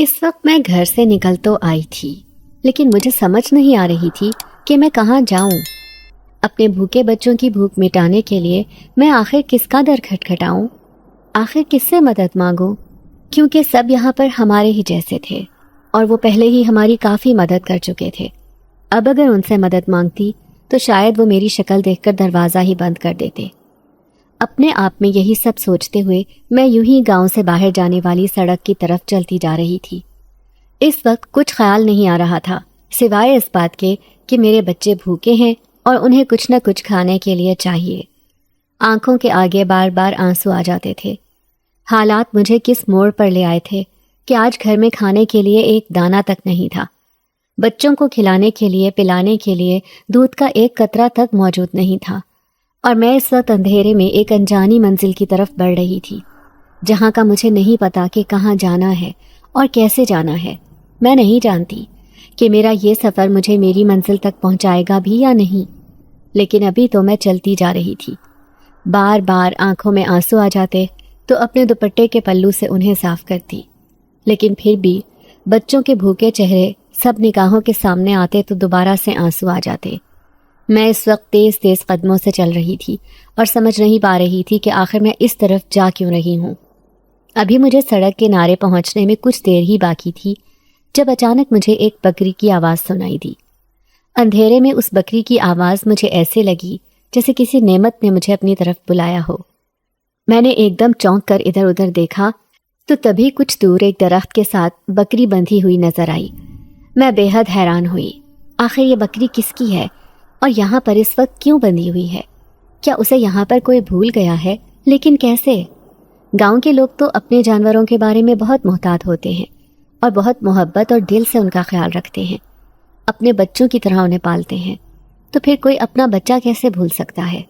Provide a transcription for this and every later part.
اس وقت میں گھر سے نکل تو آئی تھی، لیکن مجھے سمجھ نہیں آ رہی تھی کہ میں کہاں جاؤں۔ اپنے بھوکے بچوں کی بھوک مٹانے کے لیے میں آخر کس کا در کھٹکھٹاؤں؟ آخر کس سے مدد مانگوں؟ کیونکہ سب یہاں پر ہمارے ہی جیسے تھے اور وہ پہلے ہی ہماری کافی مدد کر چکے تھے۔ اب اگر ان سے مدد مانگتی تو شاید وہ میری شکل دیکھ کر دروازہ ہی بند کر دیتے۔ اپنے آپ میں یہی سب سوچتے ہوئے میں یوں ہی گاؤں سے باہر جانے والی سڑک کی طرف چلتی جا رہی تھی۔ اس وقت کچھ خیال نہیں آ رہا تھا سوائے اس بات کے کہ میرے بچے بھوکے ہیں اور انہیں کچھ نہ کچھ کھانے کے لیے چاہیے۔ آنکھوں کے آگے بار بار آنسو آ جاتے تھے۔ حالات مجھے کس موڑ پر لے آئے تھے کہ آج گھر میں کھانے کے لیے ایک دانہ تک نہیں تھا۔ بچوں کو کھلانے کے لیے پلانے کے لیے دودھ کا ایک قطرہ تک موجود نہیں تھا، اور میں اس وقت اندھیرے میں ایک انجانی منزل کی طرف بڑھ رہی تھی، جہاں کا مجھے نہیں پتا کہ کہاں جانا ہے اور کیسے جانا ہے۔ میں نہیں جانتی کہ میرا یہ سفر مجھے میری منزل تک پہنچائے گا بھی یا نہیں، لیکن ابھی تو میں چلتی جا رہی تھی۔ بار بار آنکھوں میں آنسو آ جاتے تو اپنے دوپٹے کے پلو سے انہیں صاف کرتی، لیکن پھر بھی بچوں کے بھوکے چہرے سب نگاہوں کے سامنے آتے تو دوبارہ سے آنسو آ جاتے۔ میں اس وقت تیز تیز قدموں سے چل رہی تھی اور سمجھ نہیں پا رہی تھی کہ آخر میں اس طرف جا کیوں رہی ہوں۔ ابھی مجھے سڑک کے کنارے پہنچنے میں کچھ دیر ہی باقی تھی جب اچانک مجھے ایک بکری کی آواز سنائی دی۔ اندھیرے میں اس بکری کی آواز مجھے ایسے لگی جیسے کسی نعمت نے مجھے اپنی طرف بلایا ہو۔ میں نے ایک دم چونک کر ادھر ادھر دیکھا تو تبھی کچھ دور ایک درخت کے ساتھ بکری بندھی ہوئی نظر آئی۔ میں بے حد حیران ہوئی۔ آخر یہ بکری کس کی ہے اور یہاں پر اس وقت کیوں بندھی ہوئی ہے؟ کیا اسے یہاں پر کوئی بھول گیا ہے؟ لیکن کیسے؟ گاؤں کے لوگ تو اپنے جانوروں کے بارے میں بہت محتاط ہوتے ہیں اور بہت محبت اور دل سے ان کا خیال رکھتے ہیں، اپنے بچوں کی طرح انہیں پالتے ہیں، تو پھر کوئی اپنا بچہ کیسے بھول سکتا ہے؟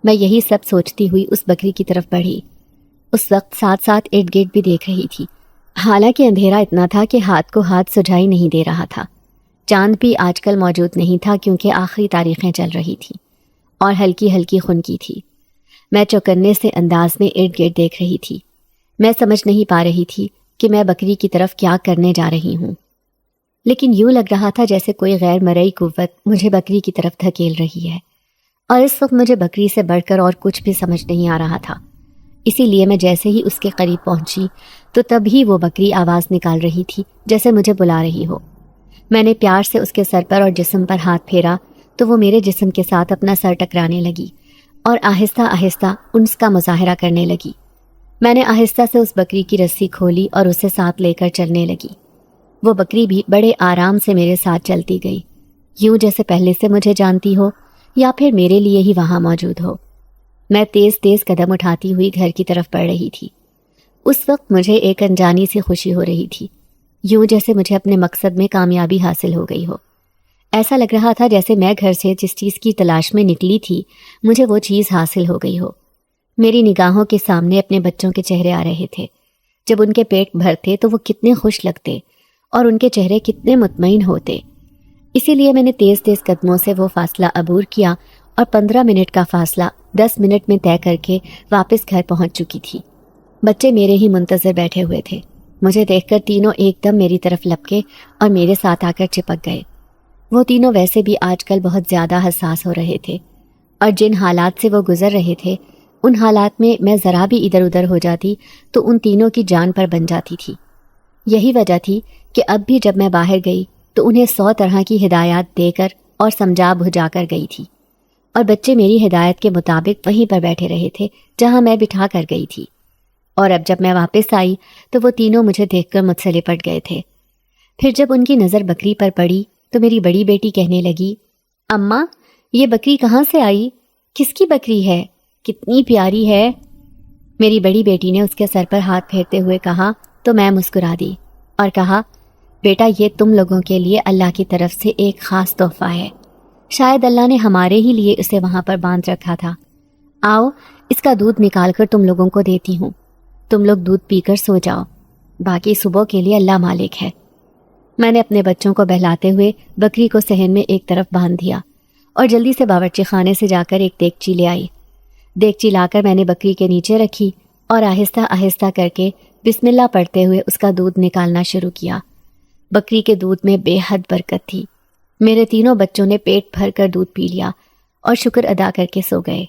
میں یہی سب سوچتی ہوئی اس بکری کی طرف بڑھی۔ اس وقت ساتھ ساتھ ارد گرد بھی دیکھ رہی تھی، حالانکہ اندھیرا اتنا تھا کہ ہاتھ کو ہاتھ سجھائی نہیں دے رہا تھا۔ چاند بھی آج کل موجود نہیں تھا کیونکہ آخری تاریخیں چل رہی تھیں اور ہلکی ہلکی خنکی تھی۔ میں چوکنے سے انداز میں ارد گرد دیکھ رہی تھی۔ میں سمجھ نہیں پا رہی تھی کہ میں بکری کی طرف کیا کرنے جا رہی ہوں، لیکن یوں لگ رہا تھا جیسے کوئی غیر مرئی قوت مجھے بکری کی طرف دھکیل رہی ہے، اور اس وقت مجھے بکری سے بڑھ کر اور کچھ بھی سمجھ نہیں آ رہا تھا۔ اسی لیے میں جیسے ہی اس کے قریب پہنچی تو تب ہی وہ بکری آواز نکال رہی تھی جیسے مجھے بلا رہی ہو۔ میں نے پیار سے اس کے سر پر اور جسم پر ہاتھ پھیرا تو وہ میرے جسم کے ساتھ اپنا سر ٹکرانے لگی اور آہستہ آہستہ انس کا مظاہرہ کرنے لگی۔ میں نے آہستہ سے اس بکری کی رسی کھولی اور اسے ساتھ لے کر چلنے لگی۔ وہ بکری بھی بڑے آرام سے میرے ساتھ چلتی گئی، یوں جیسے پہلے سے مجھے جانتی ہو یا پھر میرے لیے ہی وہاں موجود ہو۔ میں تیز تیز قدم اٹھاتی ہوئی گھر کی طرف بڑھ رہی تھی۔ اس وقت مجھے ایک انجانی سی خوشی ہو رہی تھی، یوں جیسے مجھے اپنے مقصد میں کامیابی حاصل ہو گئی ہو۔ ایسا لگ رہا تھا جیسے میں گھر سے جس چیز کی تلاش میں نکلی تھی مجھے وہ چیز حاصل ہو گئی ہو۔ میری نگاہوں کے سامنے اپنے بچوں کے چہرے آ رہے تھے۔ جب ان کے پیٹ بھرتے تو وہ کتنے خوش لگتے اور ان کے چہرے کتنے مطمئن ہوتے۔ اسی لیے میں نے تیز تیز قدموں سے وہ فاصلہ عبور کیا اور 15 منٹ کا فاصلہ 10 منٹ میں طے کر کے واپس گھر پہنچ چکی تھی۔ بچے میرے ہی منتظر بیٹھے ہوئے تھے۔ مجھے دیکھ کر تینوں ایک دم میری طرف لپکے اور میرے ساتھ آ کر چپک گئے۔ وہ تینوں ویسے بھی آج کل بہت زیادہ حساس ہو رہے تھے، اور جن حالات سے وہ گزر رہے تھے ان حالات میں ذرا بھی ادھر ادھر ہو جاتی تو ان تینوں کی جان پر بن جاتی تھی۔ یہی وجہ تھی کہ اب بھی جب میں باہر گئی تو انہیں 100 طرح کی ہدایات دے کر اور سمجھا بجھا کر گئی تھی، اور بچے میری ہدایت کے مطابق وہیں پر بیٹھے رہے تھے جہاں میں بٹھا کر گئی تھی۔ اور اب جب میں واپس آئی تو وہ تینوں مجھے دیکھ کر مجھ سے لپٹ گئے تھے۔ پھر جب ان کی نظر بکری پر پڑی تو میری بڑی بیٹی کہنے لگی، اماں یہ بکری کہاں سے آئی؟ کس کی بکری ہے؟ کتنی پیاری ہے۔ میری بڑی بیٹی نے اس کے سر پر ہاتھ پھیرتے ہوئے کہا تو میں مسکرا دی اور کہا، بیٹا یہ تم لوگوں کے لیے اللہ کی طرف سے ایک خاص تحفہ ہے، شاید اللہ نے ہمارے ہی لیے اسے وہاں پر باندھ رکھا تھا۔ آؤ اس کا دودھ نکال کر تم لوگوں کو دیتی ہوں، تم لوگ دودھ پی کر سو جاؤ، باقی صبح کے لیے اللہ مالک ہے۔ میں نے اپنے بچوں کو بہلاتے ہوئے بکری کو صحن میں ایک طرف باندھ دیا اور جلدی سے باورچی خانے سے جا کر ایک دیگچی لے آئی۔ دیگچی لا کر میں نے بکری کے نیچے رکھی اور آہستہ آہستہ کر کے بسم اللہ پڑھتے ہوئے اس کا دودھ نکالنا شروع کیا۔ بکری کے دودھ میں بے حد برکت تھی۔ میرے تینوں بچوں نے پیٹ بھر کر دودھ پی لیا اور شکر ادا کر کے سو گئے۔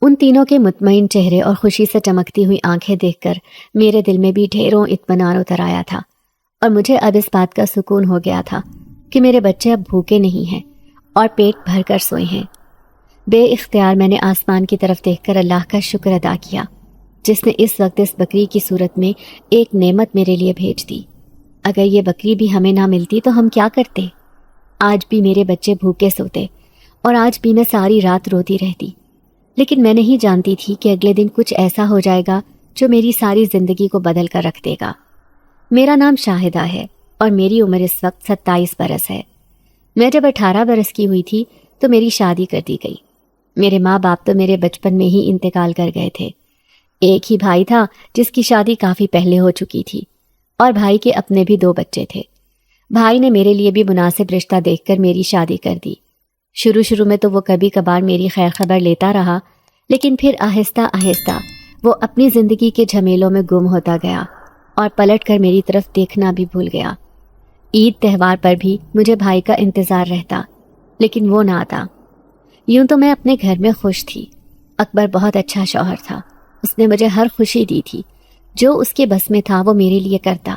ان تینوں کے مطمئن چہرے اور خوشی سے چمکتی ہوئی آنکھیں دیکھ کر میرے دل میں بھی ڈھیروں اطمینان اتر آیا تھا، اور مجھے اب اس بات کا سکون ہو گیا تھا کہ میرے بچے اب بھوکے نہیں ہیں اور پیٹ بھر کر سوئے ہیں۔ بے اختیار میں نے آسمان کی طرف دیکھ کر اللہ کا شکر ادا کیا، جس نے اس وقت اس بکری کی صورت میں ایک نعمت میرے لیے بھیج دی۔ اگر یہ بکری بھی ہمیں نہ ملتی تو ہم کیا کرتے؟ آج بھی میرے بچے بھوکے سوتے اور آج بھی میں ساری رات روتی رہتی، لیکن میں نہیں جانتی تھی کہ اگلے دن کچھ ایسا ہو جائے گا جو میری ساری زندگی کو بدل کر رکھ دے گا۔ میرا نام شاہدہ ہے اور میری عمر اس وقت 27 برس ہے۔ میں جب 18 برس کی ہوئی تھی تو میری شادی کر دی گئی۔ میرے ماں باپ تو میرے بچپن میں ہی انتقال کر گئے تھے۔ ایک ہی بھائی تھا جس کی شادی کافی پہلے ہو چکی تھی، اور بھائی کے اپنے بھی 2 بچے تھے۔ بھائی نے میرے لیے بھی مناسب رشتہ دیکھ کر میری شادی کر دی۔ شروع میں تو وہ کبھی کبھار میری خیر خبر لیتا رہا، لیکن پھر آہستہ آہستہ وہ اپنی زندگی کے جھمیلوں میں گم ہوتا گیا اور پلٹ کر میری طرف دیکھنا بھی بھول گیا۔ عید تہوار پر بھی مجھے بھائی کا انتظار رہتا، لیکن وہ نہ آتا۔ یوں تو میں اپنے گھر میں خوش تھی۔ اکبر بہت اچھا شوہر تھا، اس نے مجھے ہر خوشی دی تھی، جو اس کے بس میں تھا وہ میرے لیے کرتا۔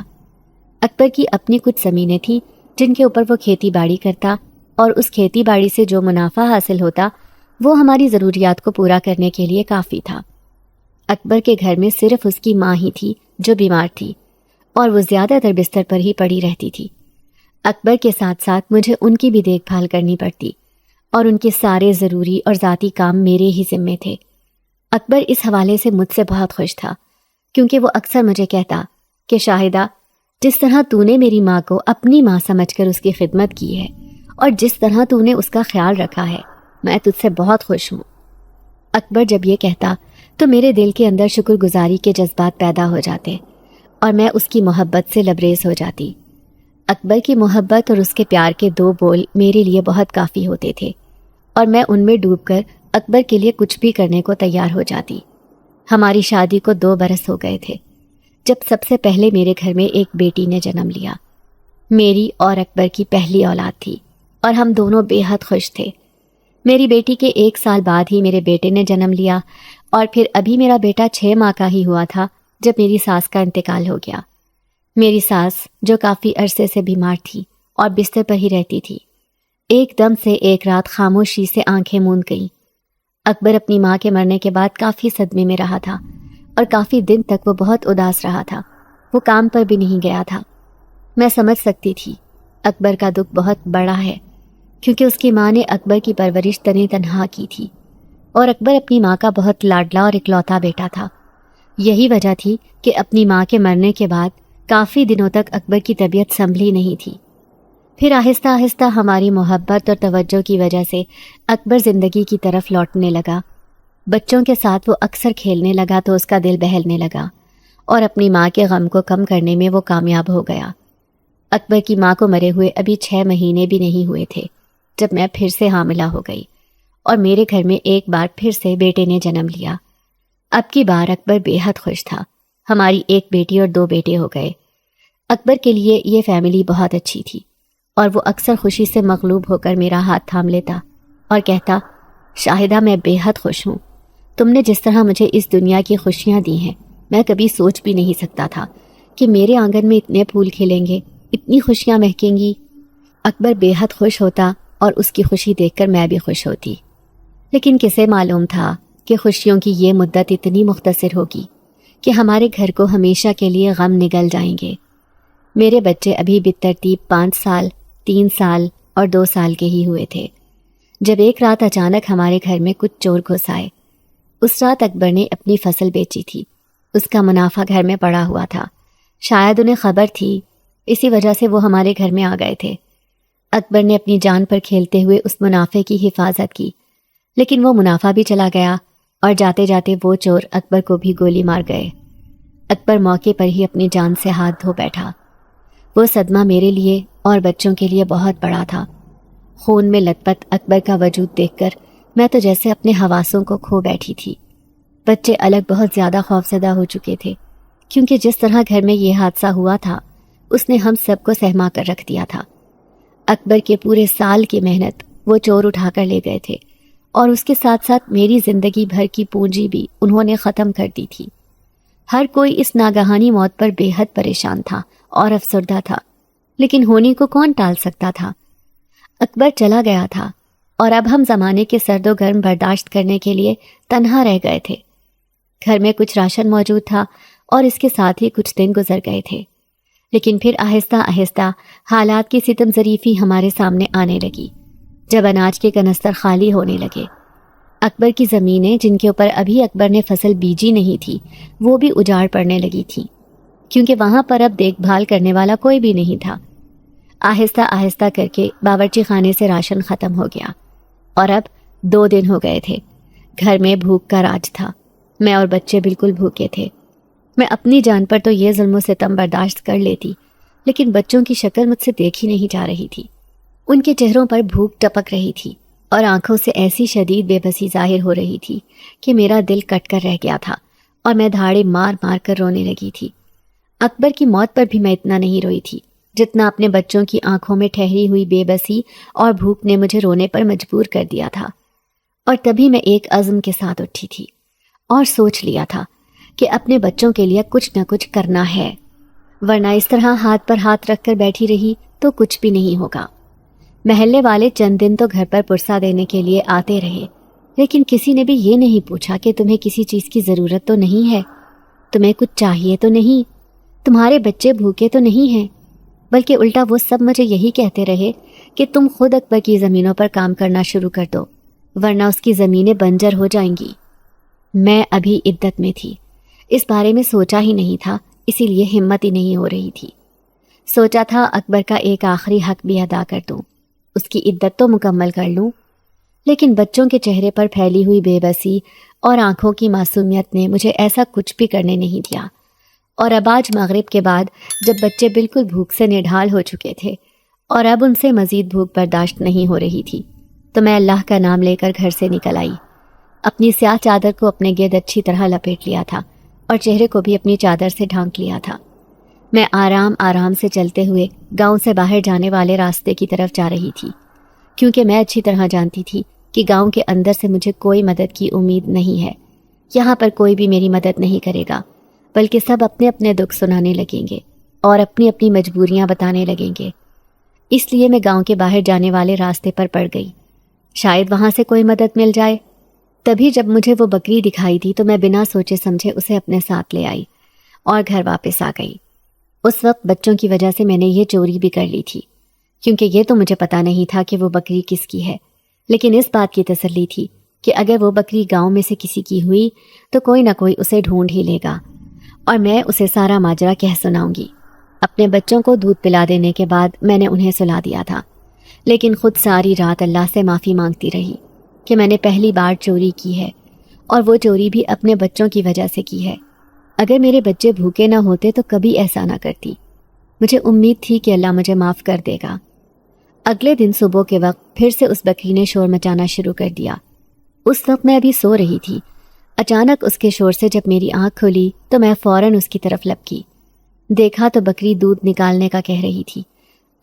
اکبر کی اپنی کچھ زمینیں تھیں جن کے اوپر وہ کھیتی باڑی کرتا، اور اس کھیتی باڑی سے جو منافع حاصل ہوتا وہ ہماری ضروریات کو پورا کرنے کے لیے کافی تھا۔ اکبر کے گھر میں صرف اس کی ماں ہی تھی جو بیمار تھی، اور وہ زیادہ تر بستر پر ہی پڑی رہتی تھی۔ اکبر کے ساتھ ساتھ مجھے ان کی بھی دیکھ بھال کرنی پڑتی، اور ان کے سارے ضروری اور ذاتی کام میرے ہی ذمے تھے۔ اکبر اس حوالے سے مجھ سے بہت خوش تھا، کیونکہ وہ اکثر مجھے کہتا کہ شاہدہ، جس طرح تو نے میری ماں کو اپنی ماں سمجھ کر اس کی خدمت کی ہے، اور جس طرح تو نے اس کا خیال رکھا ہے، میں تجھ سے بہت خوش ہوں۔ اکبر جب یہ کہتا تو میرے دل کے اندر شکر گزاری کے جذبات پیدا ہو جاتے، اور میں اس کی محبت سے لبریز ہو جاتی۔ اکبر کی محبت اور اس کے پیار کے 2 بول میرے لیے بہت کافی ہوتے تھے، اور میں ان میں ڈوب کر اکبر کے لیے کچھ بھی کرنے کو تیار ہو جاتی۔ ہماری شادی کو 2 برس ہو گئے تھے جب سب سے پہلے میرے گھر میں ایک بیٹی نے جنم لیا۔ میری اور اکبر کی پہلی اولاد تھی، اور ہم دونوں بے حد خوش تھے۔ میری بیٹی کے 1 سال بعد ہی میرے بیٹے نے جنم لیا، اور پھر ابھی میرا بیٹا 6 ماہ کا ہی ہوا تھا جب میری ساس کا انتقال ہو گیا۔ میری ساس، جو کافی عرصے سے بیمار تھی اور بستر پر ہی رہتی تھی، ایک دم سے ایک رات خاموشی سے آنکھیں موند گئیں۔ اکبر اپنی ماں کے مرنے کے بعد کافی صدمے میں رہا تھا، اور کافی دن تک وہ بہت اداس رہا تھا۔ وہ کام پر بھی نہیں گیا تھا۔ میں سمجھ سکتی تھی اکبر کا دکھ بہت بڑا ہے، کیونکہ اس کی ماں نے اکبر کی پرورش تنہا کی تھی، اور اکبر اپنی ماں کا بہت لاڈلا اور اکلوتا بیٹا تھا۔ یہی وجہ تھی کہ اپنی ماں کے مرنے کے بعد کافی دنوں تک اکبر کی طبیعت سنبھلی نہیں تھی۔ پھر آہستہ آہستہ ہماری محبت اور توجہ کی وجہ سے اکبر زندگی کی طرف لوٹنے لگا۔ بچوں کے ساتھ وہ اکثر کھیلنے لگا تو اس کا دل بہلنے لگا، اور اپنی ماں کے غم کو کم کرنے میں وہ کامیاب ہو گیا۔ اکبر کی ماں کو مرے ہوئے ابھی 6 مہینے بھی نہیں ہوئے تھے جب میں پھر سے حاملہ ہو گئی، اور میرے گھر میں ایک بار پھر سے بیٹے نے جنم لیا۔ اب کی بار اکبر بے حد خوش تھا۔ ہماری ایک بیٹی اور 2 بیٹے ہو گئے۔ اکبر کے لیے یہ فیملی بہت اچھی تھی، اور وہ اکثر خوشی سے مغلوب ہو کر میرا ہاتھ تھام لیتا اور کہتا، شاہدہ، میں بے حد خوش ہوں۔ تم نے جس طرح مجھے اس دنیا کی خوشیاں دی ہیں، میں کبھی سوچ بھی نہیں سکتا تھا کہ میرے آنگن میں اتنے پھول کھلیں گے، اتنی خوشیاں مہکیں گی۔ اکبر بے حد خوش ہوتا، اور اس کی خوشی دیکھ کر میں بھی خوش ہوتی، لیکن کسے معلوم تھا کہ خوشیوں کی یہ مدت اتنی مختصر ہوگی کہ ہمارے گھر کو ہمیشہ کے لیے غم نگل جائیں گے۔ میرے بچے ابھی بالترتیب 5 سال، 3 سال اور 2 سال کے ہی ہوئے تھے جب ایک رات اچانک ہمارے گھر میں کچھ چور گھس آئے۔ اس رات اکبر نے اپنی فصل بیچی تھی، اس کا منافع گھر میں پڑا ہوا تھا۔ شاید انہیں خبر تھی، اسی وجہ سے وہ ہمارے گھر میں آ گئے تھے۔ اکبر نے اپنی جان پر کھیلتے ہوئے اس منافع کی حفاظت کی، لیکن وہ منافع بھی چلا گیا، اور جاتے جاتے وہ چور اکبر کو بھی گولی مار گئے۔ اکبر موقع پر ہی اپنی جان سے ہاتھ دھو بیٹھا۔ وہ صدمہ میرے لیے اور بچوں کے لیے بہت بڑا تھا۔ خون میں لت پت اکبر کا وجود دیکھ کر میں تو جیسے اپنے حواسوں کو کھو بیٹھی تھی۔ بچے الگ بہت زیادہ خوفزدہ ہو چکے تھے، کیونکہ جس طرح گھر میں یہ حادثہ ہوا تھا اس نے ہم سب کو سہما کر رکھ دیا تھا۔ اکبر کے پورے سال کی محنت وہ چور اٹھا کر لے گئے تھے، اور اس کے ساتھ ساتھ میری زندگی بھر کی پونجی بھی انہوں نے ختم کر دی تھی۔ ہر کوئی اس ناگہانی موت پر بے حد پریشان تھا اور افسردہ تھا، لیکن ہونی کو کون ٹال سکتا تھا؟ اکبر چلا گیا تھا اور اب ہم زمانے کے سرد و گرم برداشت کرنے کے لیے تنہا رہ گئے تھے۔ گھر میں کچھ راشن موجود تھا اور اس کے ساتھ ہی کچھ دن گزر گئے تھے، لیکن پھر آہستہ آہستہ حالات کی ستم ظریفی ہمارے سامنے آنے لگی جب اناج کے کنستر خالی ہونے لگے۔ اکبر کی زمینیں جن کے اوپر ابھی اکبر نے فصل بیجی نہیں تھی وہ بھی اجاڑ پڑنے لگی تھیں، کیونکہ وہاں پر اب دیکھ بھال کرنے والا کوئی بھی نہیں تھا۔ آہستہ آہستہ کر کے باورچی خانے سے راشن ختم ہو گیا اور اب 2 دن ہو گئے تھے۔ گھر میں بھوک کا راج تھا، میں اور بچے بالکل بھوکے تھے۔ میں اپنی جان پر تو یہ ظلم و ستم برداشت کر لیتی، لیکن بچوں کی شکل مجھ سے دیکھی نہیں جا رہی تھی۔ ان کے چہروں پر بھوک ٹپک رہی تھی اور آنکھوں سے ایسی شدید بے بسی ظاہر ہو رہی تھی کہ میرا دل کٹ کر رہ گیا تھا اور میں دھاڑے مار مار کر رونے لگی تھی۔ اکبر کی موت پر بھی میں اتنا نہیں روئی تھی جتنا اپنے بچوں کی آنکھوں میں ٹھہری ہوئی بے بسی اور بھوک نے مجھے رونے پر مجبور کر دیا تھا۔ اور تبھی میں ایک عزم کے ساتھ اٹھی تھی اور سوچ لیا تھا کہ اپنے بچوں کے لیے کچھ نہ کچھ کرنا ہے، ورنہ اس طرح ہاتھ پر ہاتھ رکھ کر بیٹھی رہی تو کچھ بھی نہیں ہوگا۔ محلے والے چند دن تو گھر پر پرسہ دینے کے لیے آتے رہے، لیکن کسی نے بھی یہ نہیں پوچھا کہ تمہیں کسی چیز کی ضرورت تو نہیں ہے، تمہیں کچھ چاہیے تو نہیں، تمہارے بچے بھوکے تو نہیں ہیں، بلکہ الٹا وہ سب مجھے یہی کہتے رہے کہ تم خود اکبر کی زمینوں پر کام کرنا شروع کر دو، ورنہ اس کی زمینیں بنجر ہو جائیں گی۔ میں ابھی عدت میں تھی، اس بارے میں سوچا ہی نہیں تھا، اسی لیے ہمت ہی نہیں ہو رہی تھی۔ سوچا تھا اکبر کا ایک آخری حق بھی ادا کر دوں، اس کی عدت تو مکمل کر لوں، لیکن بچوں کے چہرے پر پھیلی ہوئی بے بسی اور آنکھوں کی معصومیت نے مجھے ایسا کچھ بھی کرنے نہیں دیا۔ اور اب آج مغرب کے بعد جب بچے بالکل بھوک سے نڈھال ہو چکے تھے اور اب ان سے مزید بھوک برداشت نہیں ہو رہی تھی، تو میں اللہ کا نام لے کر گھر سے نکل آئی۔ اپنی سیاہ چادر کو اپنے گرد اچھی طرح لپیٹ لیا تھا اور چہرے کو بھی اپنی چادر سے ڈھانک لیا تھا۔ میں آرام آرام سے چلتے ہوئے گاؤں سے باہر جانے والے راستے کی طرف جا رہی تھی، کیونکہ میں اچھی طرح جانتی تھی کہ گاؤں کے اندر سے مجھے کوئی مدد کی امید نہیں ہے۔ یہاں پر کوئی بھی میری مدد نہیں کرے گا، بلکہ سب اپنے اپنے دکھ سنانے لگیں گے اور اپنی اپنی مجبوریاں بتانے لگیں گے۔ اس لیے میں گاؤں کے باہر جانے والے راستے پر پڑ گئی، شاید وہاں سے کوئی مدد مل جائے۔ تبھی جب مجھے وہ بکری دکھائی دی تو میں بنا سوچے سمجھے اسے اپنے ساتھ لے آئی اور گھر واپس آ گئی۔ اس وقت بچوں کی وجہ سے میں نے یہ چوری بھی کر لی تھی، کیونکہ یہ تو مجھے پتا نہیں تھا کہ وہ بکری کس کی ہے، لیکن اس بات کی تسلی تھی کہ اگر وہ بکری گاؤں میں سے کسی کی ہوئی تو کوئی نہ کوئی اسے ڈھونڈ ہی لے گا اور میں اسے سارا ماجرا کہہ سناؤں گی۔ اپنے بچوں کو دودھ پلا دینے کے بعد میں نے انہیں سلا دیا تھا، لیکن خود ساری رات اللہ سے معافی مانگتی رہی کہ میں نے پہلی بار چوری کی ہے، اور وہ چوری بھی اپنے بچوں کی وجہ سے کی ہے۔ اگر میرے بچے بھوکے نہ ہوتے تو کبھی ایسا نہ کرتی۔ مجھے امید تھی کہ اللہ مجھے معاف کر دے گا۔ اگلے دن صبح کے وقت پھر سے اس بکری نے شور مچانا شروع کر دیا۔ اس وقت میں ابھی سو رہی تھی، اچانک اس کے شور سے جب میری آنکھ کھلی تو میں فوراً اس کی طرف لپکی۔ دیکھا تو بکری دودھ نکالنے کا کہہ رہی تھی۔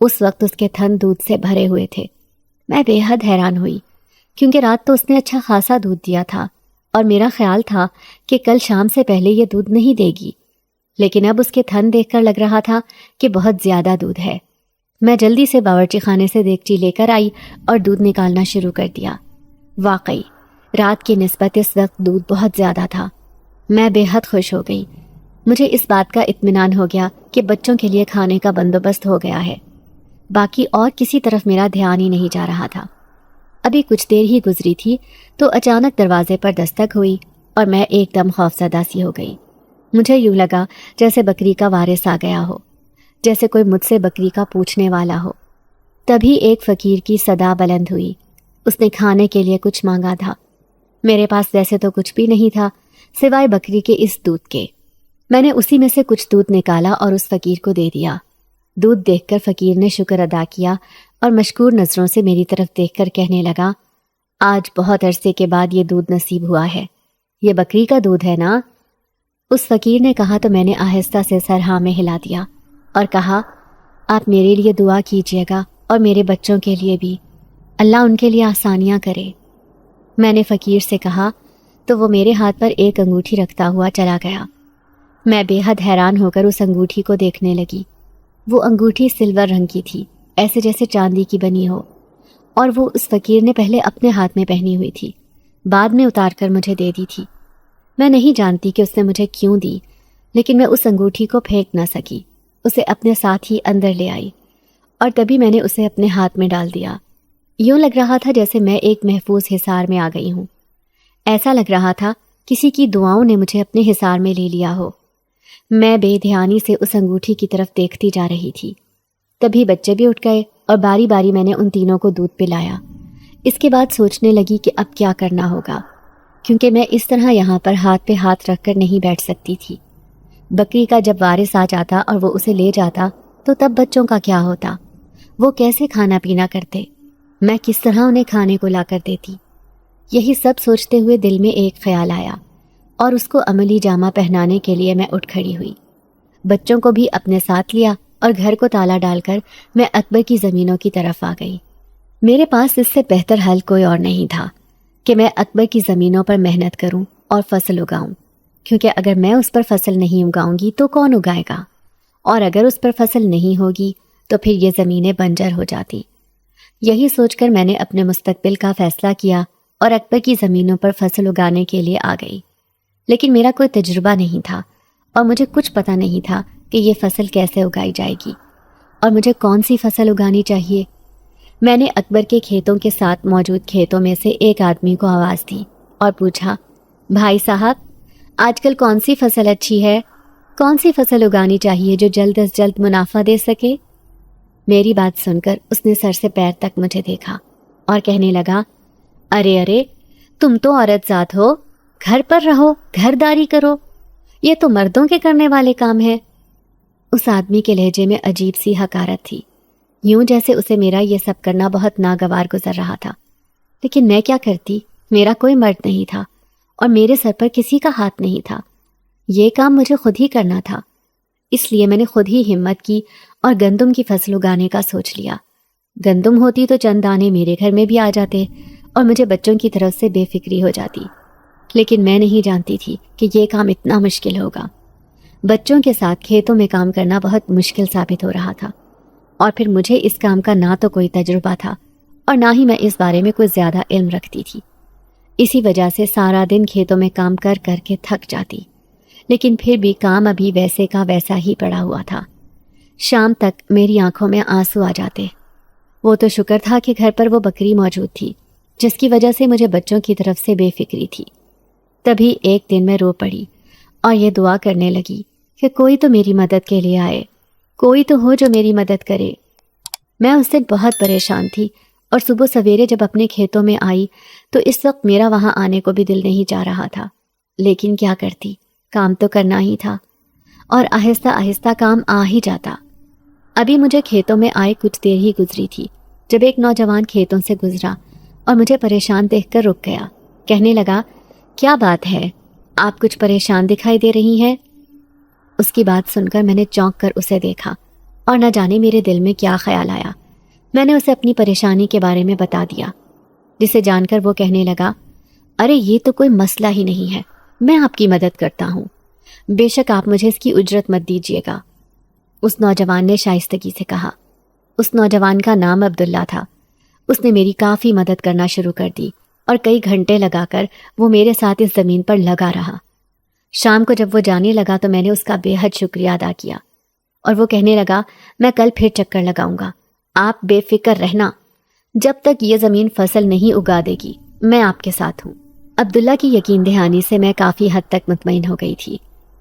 اس وقت اس کے تھن دودھ سے بھرے ہوئے تھے۔ میں بے حد حیران ہوئی، کیونکہ رات تو اس نے اچھا خاصا دودھ دیا تھا اور میرا خیال تھا کہ کل شام سے پہلے یہ دودھ نہیں دے گی، لیکن اب اس کے تھن دیکھ کر لگ رہا تھا کہ بہت زیادہ دودھ ہے۔ میں جلدی سے باورچی خانے سے دیگچی لے کر آئی اور دودھ نکالنا شروع کر دیا۔ واقعی رات کی نسبت اس وقت دودھ بہت زیادہ تھا۔ میں بے حد خوش ہو گئی۔ مجھے اس بات کا اطمینان ہو گیا کہ بچوں کے لیے کھانے کا بندوبست ہو گیا ہے، باقی اور کسی طرف میرا دھیان ہی نہیں جا رہا تھا۔ ابھی کچھ دیر ہی گزری تھی تو اچانک دروازے پر دستک ہوئی اور میں ایک دم خوفزدہ سی ہو گئی۔ مجھے یوں لگا جیسے بکری کا وارث آ گیا ہو، جیسے کوئی مجھ سے بکری کا پوچھنے والا ہو۔ تبھی ایک فقیر کی صدا بلند ہوئی۔ اس نے کھانے کے لیے کچھ مانگا تھا۔ میرے پاس ویسے تو کچھ بھی نہیں تھا سوائے بکری کے اس دودھ کے۔ میں نے اسی میں سے کچھ دودھ نکالا اور اس فقیر کو دے دیا۔ دودھ دیکھ کر فقیر نے شکر ادا کیا اور مشکور نظروں سے میری طرف دیکھ کر کہنے لگا، آج بہت عرصے کے بعد یہ دودھ نصیب ہوا ہے، یہ بکری کا دودھ ہے نا؟ اس فقیر نے کہا تو میں نے آہستہ سے سر ہاں میں ہلا دیا اور کہا آپ میرے لیے دعا کیجیے گا اور میرے بچوں کے لیے بھی، اللہ ان کے لیے آسانیاں کرے۔ میں نے فقیر سے کہا تو وہ میرے ہاتھ پر ایک انگوٹھی رکھتا ہوا چلا گیا۔ میں بے حد حیران ہو کر اس انگوٹھی کو دیکھنے لگی۔ وہ انگوٹھی سلور رنگ کی تھی، ایسے جیسے چاندی کی بنی ہو، اور وہ اس فقیر نے پہلے اپنے ہاتھ میں پہنی ہوئی تھی، بعد میں اتار کر مجھے دے دی تھی۔ میں نہیں جانتی کہ اس نے مجھے کیوں دی، لیکن میں اس انگوٹھی کو پھینک نہ سکی، اسے اپنے ساتھ ہی اندر لے آئی اور تبھی میں نے اسے اپنے ہاتھ میں ڈال دیا۔ یوں لگ رہا تھا جیسے میں ایک محفوظ حصار میں آ گئی ہوں۔ ایسا لگ رہا تھا کسی کی دعاؤں نے مجھے اپنے حصار میں لے لیا ہو۔ میں بے دھیانی سے اس انگوٹھی کی طرف دیکھتی جا رہی تھی۔ تبھی بچے بھی اٹھ گئے اور باری باری میں نے ان تینوں کو دودھ پلایا۔ اس کے بعد سوچنے لگی کہ اب کیا کرنا ہوگا، کیونکہ میں اس طرح یہاں پر ہاتھ پہ ہاتھ رکھ کر نہیں بیٹھ سکتی تھی۔ بکری کا جب وارث آ جاتا اور وہ اسے لے جاتا تو تب بچوں کا کیا ہوتا؟ وہ کیسے کھانا پینا کرتے؟ میں کس طرح انہیں کھانے کو لا کر دیتی؟ یہی سب سوچتے ہوئے دل میں ایک خیال آیا اور اس کو عملی جامہ پہنانے کے لیے میں اٹھ کھڑی ہوئی۔ بچوں کو بھی اپنے ساتھ لیا اور گھر کو تالا ڈال کر میں اکبر کی زمینوں کی طرف آ گئی۔ میرے پاس اس سے بہتر حل کوئی اور نہیں تھا کہ میں اکبر کی زمینوں پر محنت کروں اور فصل اگاؤں، کیونکہ اگر میں اس پر فصل نہیں اگاؤں گی تو کون اگائے گا، اور اگر اس پر فصل نہیں ہوگی تو پھر یہ زمینیں بنجر ہو جاتی۔ یہی سوچ کر میں نے اپنے مستقبل کا فیصلہ کیا اور اکبر کی زمینوں پر فصل اگانے کے لیے آ گئی۔ لیکن میرا کوئی تجربہ نہیں تھا اور مجھے کچھ پتہ نہیں تھا کہ یہ فصل کیسے اگائی جائے گی اور مجھے کون سی فصل اگانی چاہیے۔ میں نے اکبر کے کھیتوں کے ساتھ موجود کھیتوں میں سے ایک آدمی کو آواز دی اور پوچھا، بھائی صاحب، آج کل کون سی فصل اچھی ہے؟ کون سی فصل اگانی چاہیے جو جلد از جلد منافع دے سکے؟ میری بات سن کر اس نے سر سے پیر تک مجھے دیکھا اور کہنے لگا، ارے ارے، تم تو عورت ذات ہو، گھر پر رہو، گھرداری کرو، یہ تو مردوں کے کرنے والے کام ہے۔ اس آدمی کے لہجے میں عجیب سی حقارت تھی، یوں جیسے اسے میرا یہ سب کرنا بہت ناگوار گزر رہا تھا۔ لیکن میں کیا کرتی؟ میرا کوئی مرد نہیں تھا اور میرے سر پر کسی کا ہاتھ نہیں تھا۔ یہ کام مجھے خود ہی کرنا تھا۔ اس لیے میں نے خود ہی ہمت کی اور گندم کی فصل اگانے کا سوچ لیا۔ گندم ہوتی تو چند دانے میرے گھر میں بھی آ جاتے اور مجھے بچوں کی طرف سے بے فکری ہو جاتی۔ لیکن میں نہیں جانتی تھی کہ یہ کام اتنا مشکل ہوگا۔ بچوں کے ساتھ کھیتوں میں کام کرنا بہت مشکل ثابت ہو رہا تھا، اور پھر مجھے اس کام کا نہ تو کوئی تجربہ تھا اور نہ ہی میں اس بارے میں کوئی زیادہ علم رکھتی تھی۔ اسی وجہ سے سارا دن کھیتوں میں کام کر کر کے تھک جاتی، لیکن پھر بھی کام ابھی ویسے کا ویسا ہی پڑا ہوا تھا۔ شام تک میری آنکھوں میں آنسو آ جاتے۔ وہ تو شکر تھا کہ گھر پر وہ بکری موجود تھی، جس کی وجہ سے مجھے بچوں کی طرف سے بے فکری تھی۔ تبھی ایک دن میں رو پڑی اور یہ دعا کرنے لگی کہ کوئی تو میری مدد کے لیے آئے، کوئی تو ہو جو میری مدد کرے۔ میں اس دن بہت پریشان تھی اور صبح سویرے جب اپنے کھیتوں میں آئی تو اس وقت میرا وہاں آنے کو بھی دل نہیں چاہ رہا تھا، لیکن کیا کرتی، کام تو کرنا ہی تھا، اور آہستہ آہستہ کام آ ہی جاتا۔ ابھی مجھے کھیتوں میں آئے کچھ دیر ہی گزری تھی جب ایک نوجوان کھیتوں سے گزرا اور مجھے پریشان دیکھ کر رک گیا۔ کہنے لگا، کیا بات ہے، آپ کچھ پریشان دکھائی دے رہی ہیں؟ اس کی بات سن کر میں نے چونک کر اسے دیکھا اور نہ جانے میرے دل میں کیا خیال آیا۔ میں نے اسے اپنی پریشانی کے بارے میں بتا دیا، جسے جان کر وہ کہنے لگا، ارے یہ تو کوئی مسئلہ ہی نہیں ہے، میں آپ کی مدد کرتا ہوں، بے شک آپ مجھے اس کی اجرت مت دیجیے گا۔ اس نوجوان نے شائستگی سے کہا۔ اس نوجوان کا نام عبداللہ تھا۔ اس نے میری کافی مدد کرنا شروع کر دی اور کئی گھنٹے لگا کر وہ میرے ساتھ اس زمین پر لگا رہا۔ شام کو جب وہ جانے لگا تو میں نے اس کا بے حد شکریہ ادا کیا اور وہ کہنے لگا، میں کل پھر چکر لگاؤں گا، آپ بے فکر رہنا، جب تک یہ زمین فصل نہیں اگا دے گی میں آپ کے ساتھ ہوں۔ عبداللہ کی یقین دہانی سے میں کافی حد تک مطمئن ہو گئی تھی،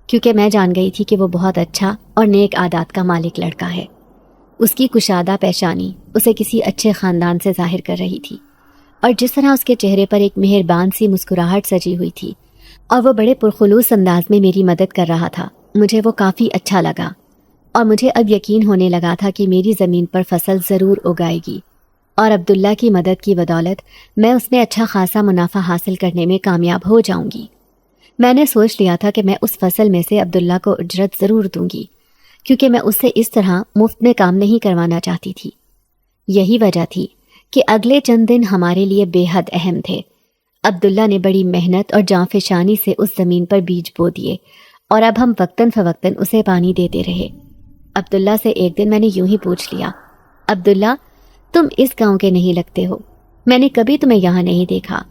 کیونکہ میں جان گئی تھی کہ وہ بہت اچھا اور نیک عادات کا مالک لڑکا ہے۔ اس کی کشادہ پیشانی اسے کسی اچھے خاندان سے ظاہر کر رہی تھی، اور جس طرح اس کے چہرے پر ایک مہربان سی مسکراہٹ سجی ہوئی تھی اور وہ بڑے پرخلوص انداز میں میری مدد کر رہا تھا، مجھے وہ کافی اچھا لگا اور مجھے اب یقین ہونے لگا تھا کہ میری زمین پر فصل ضرور اگائے گی اور عبداللہ کی مدد کی بدولت میں اس میں اچھا خاصا منافع حاصل کرنے میں کامیاب ہو جاؤں گی۔ میں نے سوچ لیا تھا کہ میں اس فصل میں سے عبداللہ کو اجرت ضرور دوں گی، کیونکہ میں اس سے اس طرح مفت میں کام نہیں کروانا چاہتی تھی۔ یہی وجہ تھی کہ اگلے چند دن ہمارے لیے بے حد اہم تھے۔ عبداللہ نے بڑی محنت اور جانفشانی سے اس زمین پر بیج بو دیے، اور اب ہم وقتاً فوقتاً اسے پانی دیتے رہے۔ عبداللہ سے ایک دن میں نے یوں ہی پوچھ لیا، عبداللہ، تم اس گاؤں کے نہیں لگتے ہو، میں نے کبھی تمہیں یہاں نہیں دیکھا،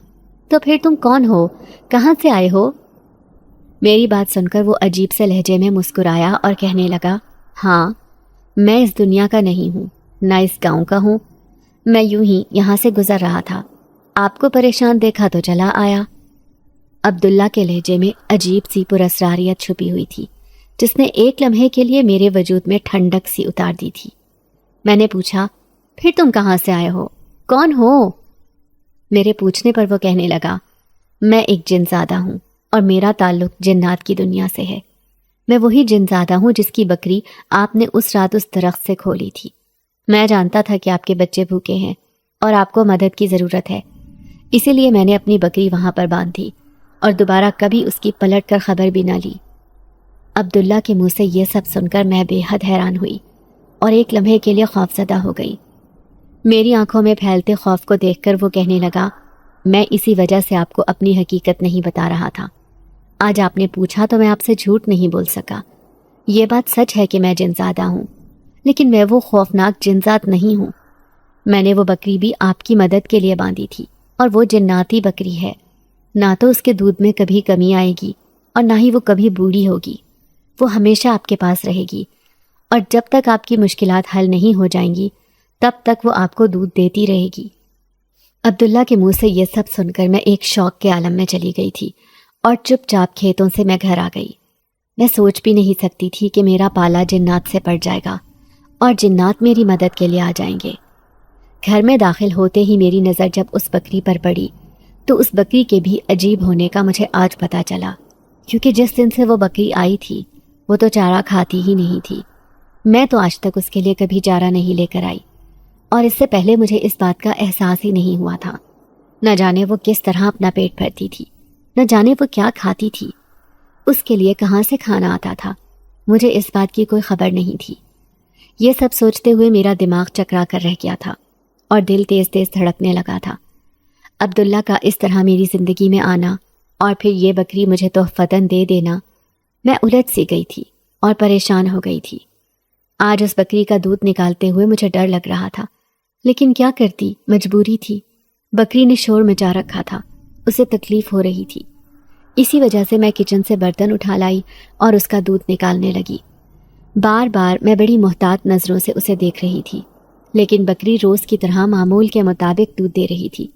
تو پھر تم کون ہو، کہاں سے آئے ہو؟ میری بات سن کر وہ عجیب سے لہجے میں مسکرایا اور کہنے لگا، ہاں، میں اس دنیا کا نہیں ہوں، نہ اس گاؤں کا ہوں، میں یوں ہی یہاں سے گزر رہا تھا، آپ کو پریشان دیکھا تو چلا آیا۔ عبداللہ کے لہجے میں عجیب سی پراسراریت چھپی ہوئی تھی، جس نے ایک لمحے کے لیے میرے وجود میں ٹھنڈک سی اتار دی تھی۔ میں نے پوچھا، پھر تم کہاں سے آئے ہو، کون ہو؟ میرے پوچھنے پر وہ کہنے لگا، میں ایک جن زادہ ہوں اور میرا تعلق جنات کی دنیا سے ہے۔ میں وہی جن زادہ ہوں جس کی بکری آپ نے اس رات اس درخت سے کھولی تھی۔ میں جانتا تھا کہ آپ کے بچے بھوکے ہیں اور آپ کو مدد کی ضرورت ہے، اسی لیے میں نے اپنی بکری وہاں پر باندھ دی اور دوبارہ کبھی اس کی پلٹ کر خبر بھی نہ لی۔ عبداللہ کے منہ سے یہ سب سن کر میں بے حد حیران ہوئی اور ایک لمحے کے لیے خوفزدہ ہو گئی۔ میری آنکھوں میں پھیلتے خوف کو دیکھ کر وہ کہنے لگا، میں اسی وجہ سے آپ کو اپنی حقیقت نہیں بتا رہا تھا۔ آج آپ نے پوچھا تو میں آپ سے جھوٹ نہیں بول سکا۔ یہ بات سچ ہے کہ میں جنزادہ ہوں، لیکن میں وہ خوفناک جنزاد نہیں ہوں۔ میں نے وہ بکری بھی آپ کی مدد کے لیے باندھی تھی، اور وہ جناتی بکری ہے۔ نہ تو اس کے دودھ میں کبھی کمی آئے گی اور نہ ہی وہ کبھی بوڑھی ہوگی۔ وہ ہمیشہ آپ کے پاس رہے گی، اور جب تک آپ کی مشکلات حل نہیں ہو جائیں گی تب تک وہ آپ کو دودھ دیتی رہے گی۔ عبداللہ کے منہ سے یہ سب سن کر میں ایک شوق کے عالم میں چلی گئی تھی اور چپ چاپ کھیتوں سے میں گھر آ گئی۔ میں سوچ بھی نہیں سکتی تھی کہ میرا پالا جنات سے پڑ جائے گا اور جنات میری مدد کے لیے آ جائیں گے۔ گھر میں داخل ہوتے ہی میری نظر جب اس بکری پر پڑی تو اس بکری کے بھی عجیب ہونے کا مجھے آج پتہ چلا، کیونکہ جس دن سے وہ بکری آئی تھی وہ تو چارہ کھاتی ہی نہیں تھی۔ میں تو آج تک اس کے لیے کبھی چارہ نہیں لے کر آئی، اور اس سے پہلے مجھے اس بات کا احساس ہی نہیں ہوا تھا۔ نہ جانے وہ کس طرح اپنا پیٹ بھرتی تھی، نہ جانے وہ کیا کھاتی تھی، اس کے لیے کہاں سے کھانا آتا تھا، مجھے اس بات کی کوئی خبر نہیں تھی۔ یہ سب سوچتے ہوئے میرا دماغ چکرا کر رہ گیا تھا اور دل تیز تیز دھڑکنے لگا تھا۔ عبداللہ کا اس طرح میری زندگی میں آنا اور پھر یہ بکری مجھے تحفتاً دے دینا، میں الجھ سی گئی تھی اور پریشان ہو گئی تھی۔ آج اس بکری کا دودھ نکالتے ہوئے مجھے ڈر لگ رہا تھا، لیکن کیا کرتی، مجبوری تھی۔ بکری نے شور مچا رکھا تھا، اسے تکلیف ہو رہی تھی، اسی وجہ سے میں کچن سے برتن اٹھا لائی اور اس کا دودھ نکالنے لگی۔ بار بار میں بڑی محتاط نظروں سے اسے دیکھ رہی تھی، لیکن بکری روز کی طرح معمول کے مطابق دودھ دے رہی تھی۔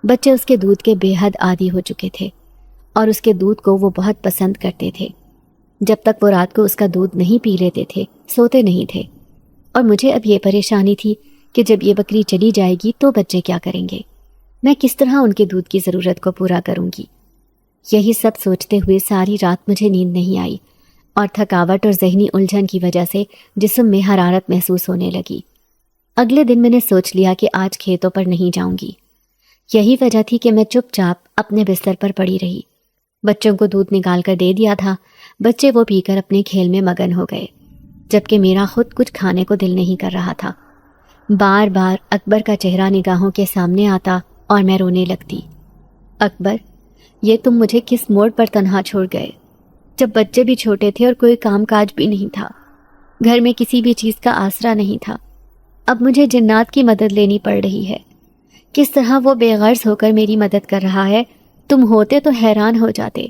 بچے اس کے دودھ کے بے حد عادی ہو چکے تھے اور اس کے دودھ کو وہ بہت پسند کرتے تھے۔ جب تک وہ رات کو اس کا دودھ نہیں پی لیتے تھے سوتے نہیں تھے، اور مجھے اب یہ پریشانی تھی کہ جب یہ بکری چلی جائے گی تو بچے کیا کریں گے، میں کس طرح ان کے دودھ کی ضرورت کو پورا کروں گی۔ یہی سب سوچتے ہوئے ساری رات مجھے نیند نہیں آئی، اور تھکاوٹ اور ذہنی الجھن کی وجہ سے جسم میں حرارت محسوس ہونے لگی۔ اگلے دن میں نے سوچ لیا کہ آج کھیتوں پر نہیں جاؤں گی۔ یہی وجہ تھی کہ میں چپ چاپ اپنے بستر پر پڑی رہی۔ بچوں کو دودھ نکال کر دے دیا تھا، بچے وہ پی کر اپنے کھیل میں مگن ہو گئے، جبکہ میرا خود کچھ کھانے کو دل نہیں کر رہا تھا۔ بار بار اکبر کا چہرہ نگاہوں کے سامنے آتا اور میں رونے لگتی۔ اکبر، یہ تم مجھے کس موڑ پر تنہا چھوڑ گئے، جب بچے بھی چھوٹے تھے اور کوئی کام کاج بھی نہیں تھا، گھر میں کسی بھی چیز کا آسرا نہیں تھا۔ اب مجھے جنات کی مدد لینی پڑ رہی ہے۔ کس طرح وہ بے غرض ہو کر میری مدد کر رہا ہے، تم ہوتے تو حیران ہو جاتے،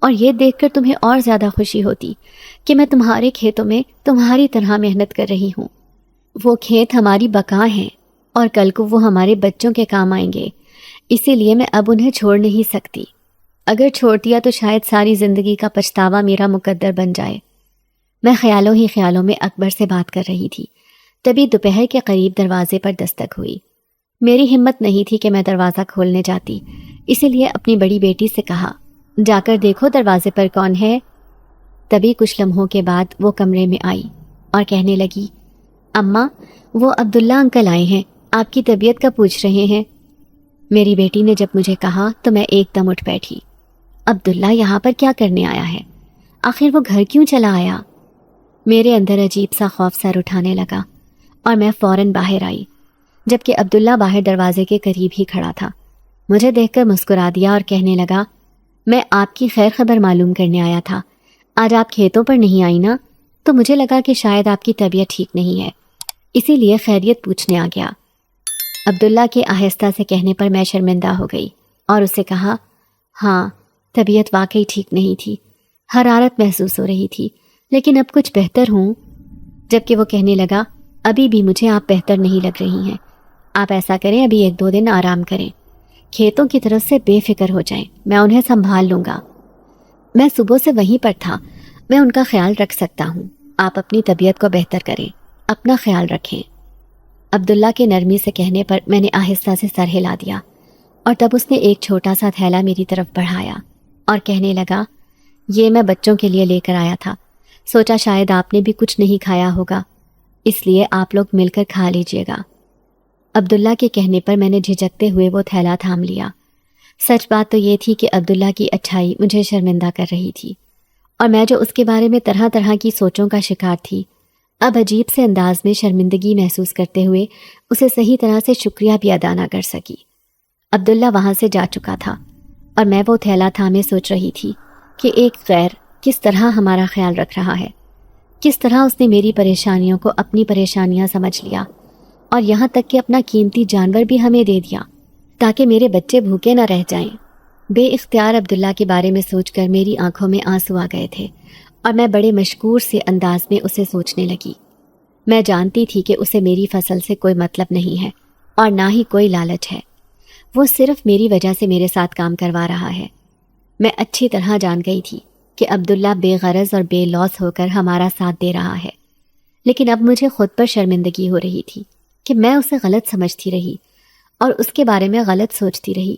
اور یہ دیکھ کر تمہیں اور زیادہ خوشی ہوتی کہ میں تمہارے کھیتوں میں تمہاری طرح محنت کر رہی ہوں۔ وہ کھیت ہماری بقا ہیں اور کل کو وہ ہمارے بچوں کے کام آئیں گے، اسی لیے میں اب انہیں چھوڑ نہیں سکتی۔ اگر چھوڑ دیا تو شاید ساری زندگی کا پچھتاوا میرا مقدر بن جائے۔ میں خیالوں ہی خیالوں میں اکبر سے بات کر رہی تھی، تبھی دوپہر کے قریب دروازے پر دستک ہوئی۔ میری ہمت نہیں تھی کہ میں دروازہ کھولنے جاتی، اسی لیے اپنی بڑی بیٹی سے کہا، جا کر دیکھو دروازے پر کون ہے۔ تبھی کچھ لمحوں کے بعد وہ کمرے میں آئی اور کہنے لگی، اماں، وہ عبداللہ انکل آئے ہیں، آپ کی طبیعت کا پوچھ رہے ہیں۔ میری بیٹی نے جب مجھے کہا تو میں ایک دم اٹھ بیٹھی۔ عبداللہ یہاں پر کیا کرنے آیا ہے؟ آخر وہ گھر کیوں چلا آیا؟ میرے اندر عجیب سا خوف سر اٹھانے لگا اور میں فوراً باہر آئی، جبکہ عبداللہ باہر دروازے کے قریب ہی کھڑا تھا۔ مجھے دیکھ کر مسکرا دیا اور کہنے لگا، میں آپ کی خیر خبر معلوم کرنے آیا تھا۔ آج آپ کھیتوں پر نہیں آئی نا، تو مجھے لگا کہ شاید آپ کی طبیعت ٹھیک نہیں ہے، اسی لیے خیریت پوچھنے آ گیا۔ عبداللہ کے آہستہ سے کہنے پر میں شرمندہ ہو گئی اور اسے کہا، ہاں طبیعت واقعی ٹھیک نہیں تھی، حرارت محسوس ہو رہی تھی، لیکن اب کچھ بہتر ہوں۔ جبکہ وہ کہنے لگا، ابھی بھی مجھے آپ بہتر نہیں لگ رہی ہیں، آپ ایسا کریں ابھی 1-2 دن آرام کریں، کھیتوں کی طرف سے بے فکر ہو جائیں، میں انہیں سنبھال لوں گا۔ میں صبح سے وہیں پر تھا، میں ان کا خیال رکھ سکتا ہوں، آپ اپنی طبیعت کو بہتر کریں، اپنا خیال رکھیں۔ عبداللہ کے نرمی سے کہنے پر میں نے آہستہ سے سر ہلا دیا اور تب اس نے ایک چھوٹا سا تھیلا میری طرف بڑھایا اور کہنے لگا، یہ میں بچوں کے لیے لے کر آیا تھا، سوچا شاید آپ نے بھی کچھ نہیں کھایا ہوگا، اس لیے آپ لوگ مل کر کھا لیجئے گا۔ عبداللہ کے کہنے پر میں نے جھجکتے ہوئے وہ تھیلا تھام لیا۔ سچ بات تو یہ تھی کہ عبداللہ کی اچھائی مجھے شرمندہ کر رہی تھی، اور میں جو اس کے بارے میں طرح طرح کی سوچوں کا شکار تھی، اب عجیب سے انداز میں شرمندگی محسوس کرتے ہوئے اسے صحیح طرح سے شکریہ بھی ادا نہ کر سکی۔ عبداللہ وہاں سے جا چکا تھا اور میں وہ تھیلا تھامے سوچ رہی تھی کہ ایک غیر کس طرح ہمارا خیال رکھ رہا ہے، کس طرح اس نے میری پریشانیوں کو اپنی پریشانیاں سمجھ لیا، اور یہاں تک کہ اپنا قیمتی جانور بھی ہمیں دے دیا تاکہ میرے بچے بھوکے نہ رہ جائیں۔ بے اختیار عبداللہ کے بارے میں سوچ کر میری آنکھوں میں آنسو آ گئے تھے اور میں بڑے مشکور سے انداز میں اسے سوچنے لگی۔ میں جانتی تھی کہ اسے میری فصل سے کوئی مطلب نہیں ہے اور نہ ہی کوئی لالچ ہے، وہ صرف میری وجہ سے میرے ساتھ کام کروا رہا ہے۔ میں اچھی طرح جان گئی تھی کہ عبداللہ بے غرض اور بے لوث ہو کر ہمارا ساتھ دے رہا ہے، لیکن اب مجھے خود پر شرمندگی ہو رہی تھی کہ میں اسے غلط سمجھتی رہی اور اس کے بارے میں غلط سوچتی رہی۔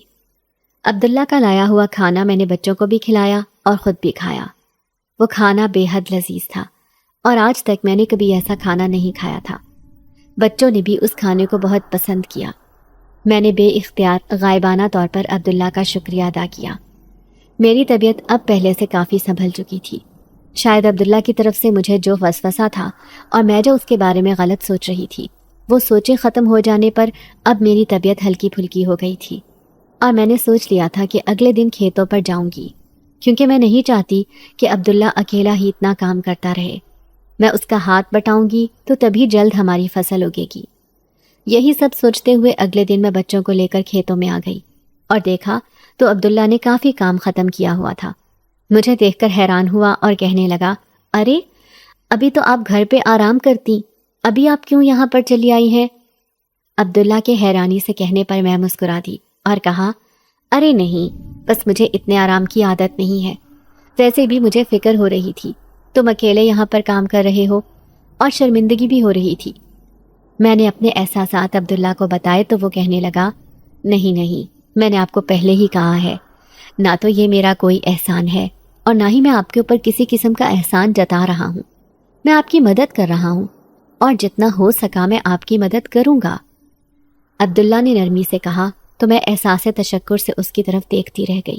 عبداللہ کا لایا ہوا کھانا میں نے بچوں کو بھی کھلایا اور خود بھی کھایا۔ وہ کھانا بے حد لذیذ تھا اور آج تک میں نے کبھی ایسا کھانا نہیں کھایا تھا۔ بچوں نے بھی اس کھانے کو بہت پسند کیا۔ میں نے بے اختیار غائبانہ طور پر عبداللہ کا شکریہ ادا کیا۔ میری طبیعت اب پہلے سے کافی سنبھل چکی تھی۔ شاید عبداللہ کی طرف سے مجھے جو وسوسہ تھا اور میں جو اس کے بارے میں غلط سوچ رہی تھی، وہ سوچیں ختم ہو جانے پر اب میری طبیعت ہلکی پھلکی ہو گئی تھی، اور میں نے سوچ لیا تھا کہ اگلے دن کھیتوں پر جاؤں گی، کیونکہ میں نہیں چاہتی کہ عبداللہ اکیلا ہی اتنا کام کرتا رہے۔ میں اس کا ہاتھ بٹاؤں گی تو تبھی جلد ہماری فصل اگے گی۔ یہی سب سوچتے ہوئے اگلے دن میں بچوں کو لے کر کھیتوں میں آ گئی اور دیکھا تو عبداللہ نے کافی کام ختم کیا ہوا تھا۔ مجھے دیکھ کر حیران ہوا اور کہنے لگا، ارے ابھی تو آپ گھر پہ آرام کرتی، ابھی آپ کیوں یہاں پر چلی آئی ہیں؟ عبداللہ کے حیرانی سے کہنے پر میں مسکرا دی اور کہا، ارے نہیں، بس مجھے اتنے آرام کی عادت نہیں ہے، ویسے بھی مجھے فکر ہو رہی تھی تم اکیلے یہاں پر کام کر رہے ہو، اور شرمندگی بھی ہو رہی تھی۔ میں نے اپنے احساسات عبداللہ کو بتائے تو وہ کہنے لگا، نہیں، میں نے آپ کو پہلے ہی کہا ہے، نہ تو یہ میرا کوئی احسان ہے اور نہ ہی میں آپ کے اوپر کسی قسم کا احسان جتا رہا ہوں، میں آپ کی مدد کر رہا ہوں اور جتنا ہو سکا میں آپ کی مدد کروں گا۔ عبداللہ نے نرمی سے کہا تو میں احساس تشکر سے اس کی طرف دیکھتی رہ گئی،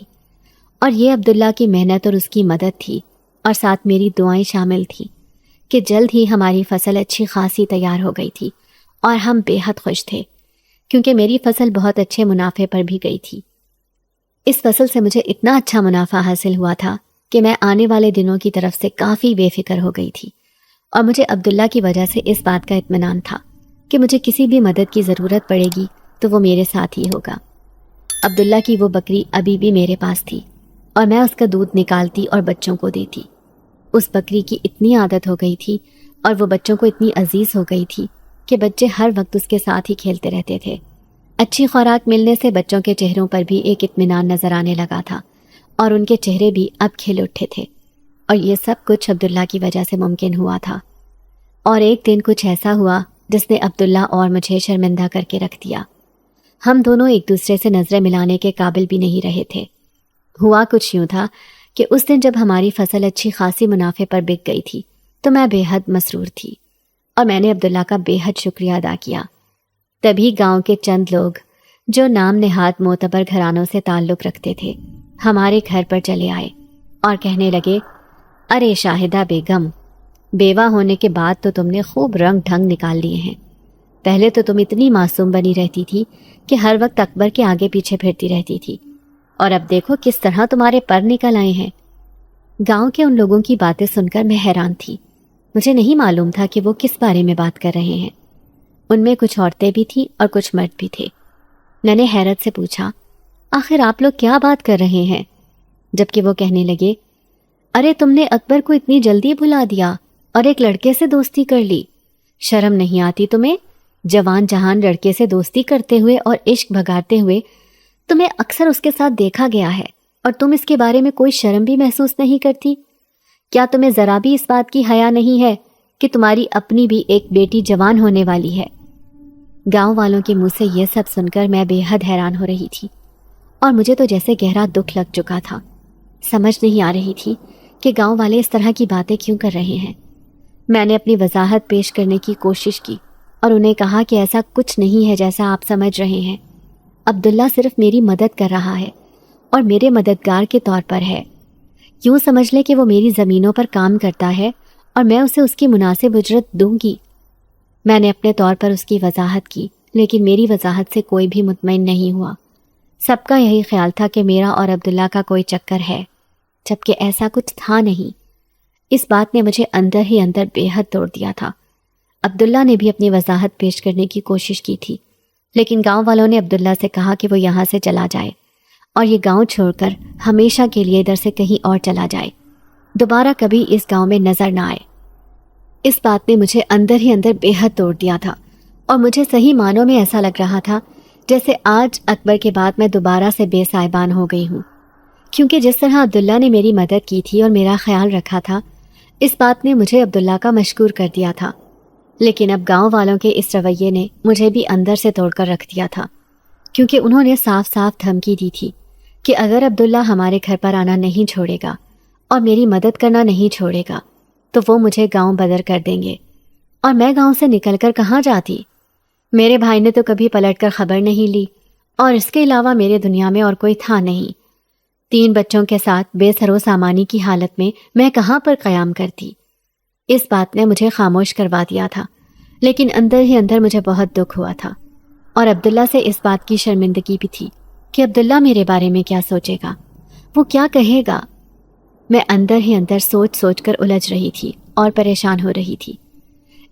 اور یہ عبداللہ کی محنت اور اس کی مدد تھی، اور ساتھ میری دعائیں شامل تھیں کہ جلد ہی ہماری فصل اچھی خاصی تیار ہو گئی تھی اور ہم بے حد خوش تھے، کیونکہ میری فصل بہت اچھے منافع پر بھی گئی تھی۔ اس فصل سے مجھے اتنا اچھا منافع حاصل ہوا تھا کہ میں آنے والے دنوں کی طرف سے کافی بے فکر ہو گئی تھی، اور مجھے عبداللہ کی وجہ سے اس بات کا اطمینان تھا کہ مجھے کسی بھی مدد کی ضرورت پڑے گی تو وہ میرے ساتھ ہی ہوگا۔ عبداللہ کی وہ بکری ابھی بھی میرے پاس تھی اور میں اس کا دودھ نکالتی اور بچوں کو دیتی۔ اس بکری کی اتنی عادت ہو گئی تھی اور وہ بچوں کو اتنی عزیز ہو گئی تھی کہ بچے ہر وقت اس کے ساتھ ہی کھیلتے رہتے تھے۔ اچھی خوراک ملنے سے بچوں کے چہروں پر بھی ایک اطمینان نظر آنے لگا تھا اور ان کے چہرے بھی اب کھل اٹھے تھے، اور یہ سب کچھ عبداللہ کی وجہ سے ممکن ہوا تھا۔ اور ایک دن کچھ ایسا ہوا جس نے عبداللہ اور مجھے شرمندہ کر کے رکھ دیا۔ ہم دونوں ایک دوسرے سے نظریں ملانے کے قابل بھی نہیں رہے تھے۔ ہوا کچھ یوں تھا کہ اس دن جب ہماری فصل اچھی خاصی منافع پر بک گئی تھی تو میں بے حد مسرور تھی، اور میں نے عبداللہ کا بے حد شکریہ ادا کیا۔ تبھی گاؤں کے چند لوگ جو نام نہاد معتبر گھرانوں سے تعلق رکھتے تھے ہمارے گھر پر چلے آئے اور کہنے لگے، ارے شاہدہ بیگم، بیوہ ہونے کے بعد تو تم نے خوب رنگ ڈھنگ نکال لیے ہیں۔ پہلے تو تم اتنی معصوم بنی رہتی تھی کہ ہر وقت اکبر کے آگے پیچھے پھرتی رہتی تھی، اور اب دیکھو کس طرح تمہارے پر نکل آئے ہیں۔ گاؤں کے ان لوگوں کی باتیں سن کر میں حیران تھی۔ مجھے نہیں معلوم تھا کہ وہ کس بارے میں بات کر رہے ہیں۔ ان میں کچھ عورتیں بھی تھیں اور کچھ مرد بھی تھے۔ میں نے حیرت سے پوچھا، آخر آپ لوگ کیا بات کر رہے ہیں؟ جبکہ وہ کہنے لگے، ارے تم نے اکبر کو اتنی جلدی بھلا دیا اور ایک لڑکے سے دوستی کر لی۔ شرم نہیں آتی تمہیں؟ جوان جہان لڑکے سے دوستی کرتے ہوئے اور عشق بھگاتے ہوئے تمہیں اکثر اس کے ساتھ دیکھا گیا ہے، اور تم اس کے بارے میں کوئی شرم بھی محسوس نہیں کرتی؟ کیا تمہیں ذرا بھی اس بات کی حیا نہیں ہے کہ تمہاری اپنی بھی ایک بیٹی جوان ہونے والی ہے؟ گاؤں والوں کے منہ سے یہ سب سن کر میں بے حد حیران ہو رہی تھی، اور مجھے تو جیسے گہرا دکھ لگ چکا تھا۔ سمجھ نہیں آ رہی تھی کہ گاؤں والے اس طرح کی باتیں کیوں کر رہے ہیں۔ میں نے اپنی وضاحت پیش کرنے کی کوشش کی اور انہیں کہا کہ ایسا کچھ نہیں ہے جیسا آپ سمجھ رہے ہیں۔ عبداللہ صرف میری مدد کر رہا ہے اور میرے مددگار کے طور پر ہے۔ یوں سمجھ لے کہ وہ میری زمینوں پر کام کرتا ہے اور میں اسے اس کی مناسب اجرت دوں گی۔ میں نے اپنے طور پر اس کی وضاحت کی، لیکن میری وضاحت سے کوئی بھی مطمئن نہیں ہوا۔ سب کا یہی خیال تھا کہ میرا اور عبداللہ کا کوئی چکر ہے، جبکہ ایسا کچھ تھا نہیں۔ اس بات نے مجھے اندر ہی اندر بے حد توڑ دیا تھا۔ عبداللہ نے بھی اپنی وضاحت پیش کرنے کی کوشش کی تھی، لیکن گاؤں والوں نے عبداللہ سے کہا کہ وہ یہاں سے چلا جائے اور یہ گاؤں چھوڑ کر ہمیشہ کے لیے ادھر سے کہیں اور چلا جائے، دوبارہ کبھی اس گاؤں میں نظر نہ آئے۔ اس بات نے مجھے اندر ہی اندر بے حد توڑ دیا تھا، اور مجھے صحیح معنوں میں ایسا لگ رہا تھا جیسے آج اکبر کے بعد میں دوبارہ سے بے سائبان ہو گئی ہوں، کیونکہ جس طرح عبداللہ نے میری مدد کی تھی اور میرا خیال رکھا تھا، اس بات نے مجھے عبداللہ کا مشکور کر دیا تھا۔ لیکن اب گاؤں والوں کے اس رویے نے مجھے بھی اندر سے توڑ کر رکھ دیا تھا، کیونکہ انہوں نے صاف صاف دھمکی دی تھی کہ اگر عبداللہ ہمارے گھر پر آنا نہیں چھوڑے گا اور میری مدد کرنا نہیں چھوڑے گا تو وہ مجھے گاؤں بدر کر دیں گے، اور میں گاؤں سے نکل کر کہاں جاتی؟ میرے بھائی نے تو کبھی پلٹ کر خبر نہیں لی، اور اس کے علاوہ میرے دنیا میں اور کوئی تھا نہیں۔ 3 بچوں کے ساتھ بے سر و سامانی کی حالت میں کہاں پر قیام کرتی؟ اس بات نے مجھے خاموش کروا دیا تھا، لیکن اندر ہی اندر مجھے بہت دکھ ہوا تھا، اور عبداللہ سے اس بات کی شرمندگی بھی تھی کہ عبداللہ میرے بارے میں کیا سوچے گا، وہ کیا کہے گا۔ میں اندر ہی اندر سوچ سوچ کر الجھ رہی تھی اور پریشان ہو رہی تھی۔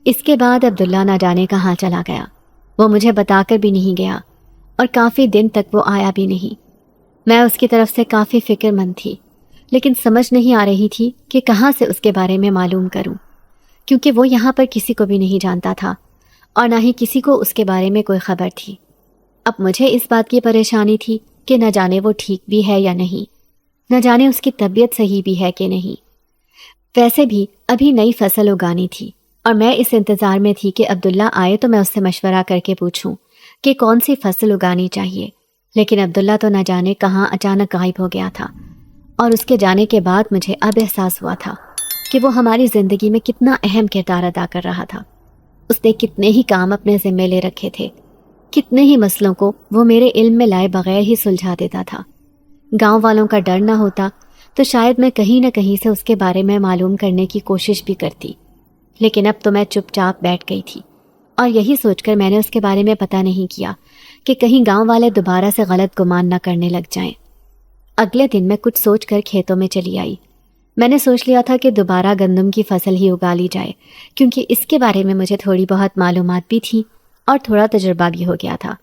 اس کے بعد عبداللہ نہ جانے کہاں چلا گیا، وہ مجھے بتا کر بھی نہیں گیا، اور کافی دن تک وہ آیا بھی نہیں۔ میں اس کی طرف سے کافی فکر مند تھی، لیکن سمجھ نہیں آ رہی تھی کہ کہاں سے اس کے بارے میں معلوم کروں، کیونکہ وہ یہاں پر کسی کو بھی نہیں جانتا تھا اور نہ ہی کسی کو اس کے بارے میں کوئی خبر تھی۔ اب مجھے اس بات کی پریشانی تھی کہ نہ جانے وہ ٹھیک بھی ہے یا نہیں، نہ جانے اس کی طبیعت صحیح بھی ہے کہ نہیں۔ ویسے بھی ابھی نئی فصل اگانی تھی، اور میں اس انتظار میں تھی کہ عبداللہ آئے تو میں اس سے مشورہ کر کے پوچھوں کہ کون سی فصل اگانی چاہیے۔ لیکن عبداللہ تو نہ جانے کہاں اچانک غائب ہو گیا تھا، اور اس کے جانے کے بعد مجھے اب احساس ہوا تھا کہ وہ ہماری زندگی میں کتنا اہم کردار ادا کر رہا تھا۔ اس نے کتنے ہی کام اپنے ذمے لے رکھے تھے، کتنے ہی مسئلوں کو وہ میرے علم میں لائے بغیر ہی سلجھا دیتا تھا۔ گاؤں والوں کا ڈر نہ ہوتا تو شاید میں کہیں نہ کہیں سے اس کے بارے میں معلوم کرنے کی کوشش بھی کرتی، لیکن اب تو میں چپ چاپ بیٹھ گئی تھی، اور یہی سوچ کر میں نے اس کے بارے میں پتہ نہیں کیا کہ کہیں گاؤں والے دوبارہ سے غلط گمان نہ کرنے لگ جائیں۔ اگلے دن میں کچھ سوچ کر کھیتوں میں چلی آئی۔ میں نے سوچ لیا تھا کہ دوبارہ گندم کی فصل ہی اگا لی جائے، کیونکہ اس کے بارے میں مجھے تھوڑی بہت معلومات بھی تھی اور تھوڑا تجربہ بھی ہو گیا تھا،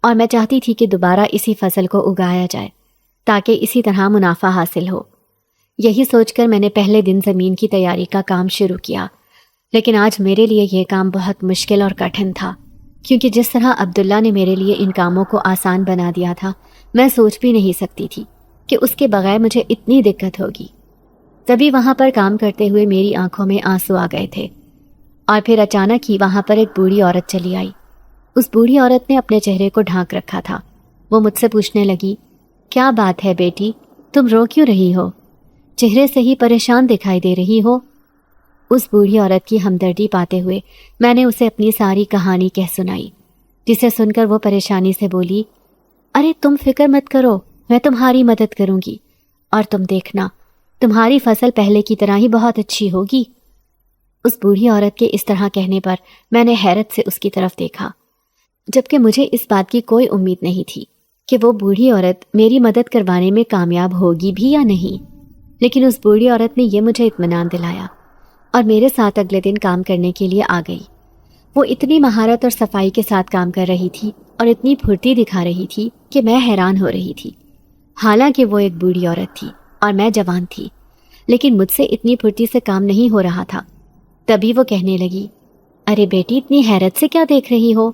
اور میں چاہتی تھی کہ دوبارہ اسی فصل کو اگایا جائے تاکہ اسی طرح منافع حاصل ہو۔ یہی سوچ کر میں نے پہلے دن زمین کی تیاری کا کام شروع کیا، لیکن آج میرے لیے یہ کام بہت مشکل اور کٹھن تھا، کیونکہ جس طرح عبداللہ نے میرے لیے ان کاموں کو آسان بنا دیا تھا، میں سوچ بھی نہیں سکتی تھی کہ اس کے بغیر مجھے اتنی دقت ہوگی۔ تبھی وہاں پر کام کرتے ہوئے میری آنکھوں میں آنسو آ گئے تھے، اور پھر اچانک ہی وہاں پر ایک بوڑھی عورت چلی آئی۔ اس بوڑھی عورت نے اپنے چہرے کو ڈھانک رکھا تھا۔ وہ مجھ سے پوچھنے لگی، کیا بات ہے بیٹی، تم رو کیوں رہی ہو؟ چہرے سے ہی پریشان دکھائی دے رہی ہو۔ اس بوڑھی عورت کی ہمدردی پاتے ہوئے میں نے اسے اپنی ساری کہانی کہہ سنائی، جسے سن کر وہ پریشانی سے بولی، ارے تم فکر مت کرو، میں تمہاری مدد کروں گی، اور تم دیکھنا تمہاری فصل پہلے کی طرح ہی بہت اچھی ہوگی۔ اس بوڑھی عورت کے اس طرح کہنے پر میں نے حیرت سے اس کی طرف دیکھا، جبکہ مجھے اس بات کی کوئی امید نہیں تھی کہ وہ بوڑھی عورت میری مدد کروانے میں کامیاب ہوگی بھی یا نہیں۔ لیکن اس بوڑھی عورت نے یہ مجھے اطمینان دلایا اور میرے ساتھ اگلے دن کام کرنے کے لیے آ گئی۔ وہ اتنی مہارت اور صفائی کے ساتھ کام کر رہی تھی اور اتنی پھرتی دکھا رہی تھی کہ میں حیران ہو رہی تھی۔ حالانکہ وہ ایک بوڑھی عورت تھی اور میں جوان تھی، لیکن مجھ سے اتنی پھرتی سے کام نہیں ہو رہا تھا۔ تبھی وہ کہنے لگی، ارے بیٹی اتنی حیرت سے کیا دیکھ رہی ہو؟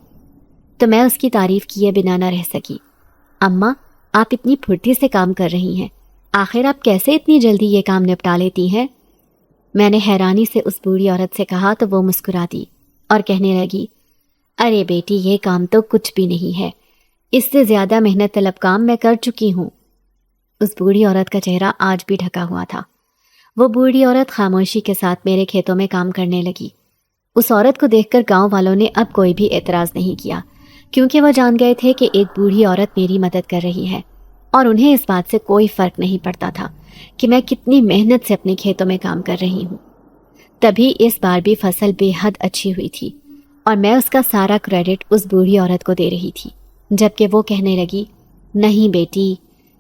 تو میں اس کی تعریف کیے بنا نہ رہ سکی۔ اماں، آپ اتنی پھرتی سے کام کر رہی ہیں، آخر آپ کیسے اتنی جلدی یہ کام نپٹا لیتی ہیں؟ میں نے حیرانی سے اس بوڑھی عورت سے کہا تو وہ مسکرا دی اور کہنے لگی، ارے بیٹی یہ کام تو کچھ بھی نہیں ہے، اس سے زیادہ محنت طلب کام میں کر چکی ہوں۔ اس بوڑھی عورت کا چہرہ آج بھی ڈھکا ہوا تھا۔ وہ بوڑھی عورت خاموشی کے ساتھ میرے کھیتوں میں کام کرنے لگی۔ اس عورت کو دیکھ کر گاؤں والوں نے اب کوئی بھی اعتراض نہیں کیا، کیونکہ وہ جان گئے تھے کہ ایک بوڑھی عورت میری مدد کر رہی ہے، اور انہیں اس بات سے کوئی فرق نہیں پڑتا تھا کہ میں کتنی محنت سے اپنے کھیتوں میں کام کر رہی ہوں۔ تبھی اس بار بھی فصل بے حد اچھی ہوئی تھی اور میں اس کا سارا کریڈٹ اس بوڑھی عورت کو دے رہی تھی، جبکہ وہ کہنے لگی، نہیں بیٹی،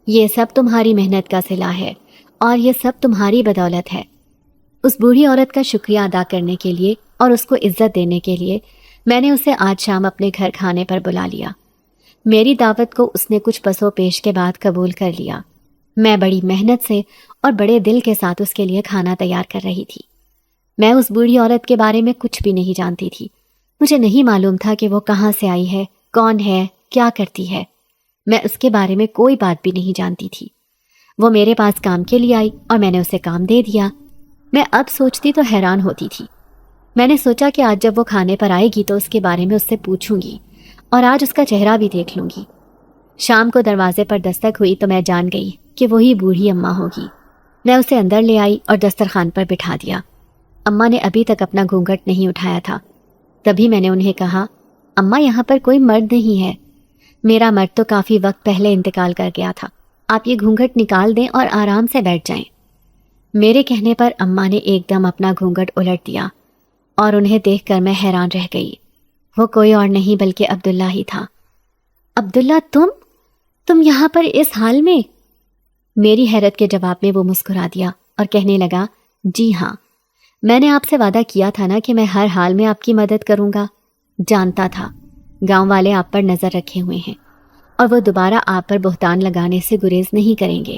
یہ سب تمہاری محنت کا صلہ ہے اور یہ سب تمہاری بدولت ہے۔ اس بوڑھی عورت کا شکریہ ادا کرنے کے لیے اور اس کو عزت دینے کے لیے میں نے اسے آج شام اپنے گھر کھانے پر بلا لیا۔ میری دعوت کو اس نے کچھ پس و پیش کے بعد قبول کر لیا۔ میں بڑی محنت سے اور بڑے دل کے ساتھ اس کے لیے کھانا تیار کر رہی تھی۔ میں اس بوڑھی عورت کے بارے میں کچھ بھی نہیں جانتی تھی۔ مجھے نہیں معلوم تھا کہ وہ کہاں سے آئی ہے، کون ہے، کیا کرتی ہے۔ میں اس کے بارے میں کوئی بات بھی نہیں جانتی تھی۔ وہ میرے پاس کام کے لیے آئی اور میں نے اسے کام دے دیا۔ میں اب سوچتی تو حیران ہوتی تھی۔ میں نے سوچا کہ آج جب وہ کھانے پر آئے گی تو اس کے بارے میں اس سے پوچھوں گی اور آج اس کا چہرہ بھی دیکھ لوں گی۔ شام کو دروازے پر دستک ہوئی تو میں جان گئی کہ وہی بوڑھی اماں ہوگی۔ میں اسے اندر لے آئی اور دسترخوان پر بٹھا دیا۔ اماں نے ابھی تک اپنا گھونگھٹ نہیں اٹھایا تھا۔ تبھی میں نے انہیں کہا، اماں یہاں پر کوئی مرد نہیں ہے، میرا مرد تو کافی وقت پہلے انتقال کر گیا تھا، آپ یہ گھونگھٹ نکال دیں اور آرام سے بیٹھ جائیں۔ میرے کہنے پر اماں نے ایک دم اپنا گھونگھٹ الٹ دیا اور انہیں دیکھ کر میں حیران رہ گئی۔ وہ کوئی اور نہیں بلکہ عبداللہ ہی تھا۔ عبداللہ، تم یہاں پر اس حال میں؟ میری حیرت کے جواب میں وہ مسکرا دیا اور کہنے لگا، جی ہاں، میں نے آپ سے وعدہ کیا تھا نا کہ میں ہر حال میں آپ کی مدد کروں گا۔ جانتا تھا گاؤں والے آپ پر نظر رکھے ہوئے ہیں اور وہ دوبارہ آپ پر بہتان لگانے سے گریز نہیں کریں گے،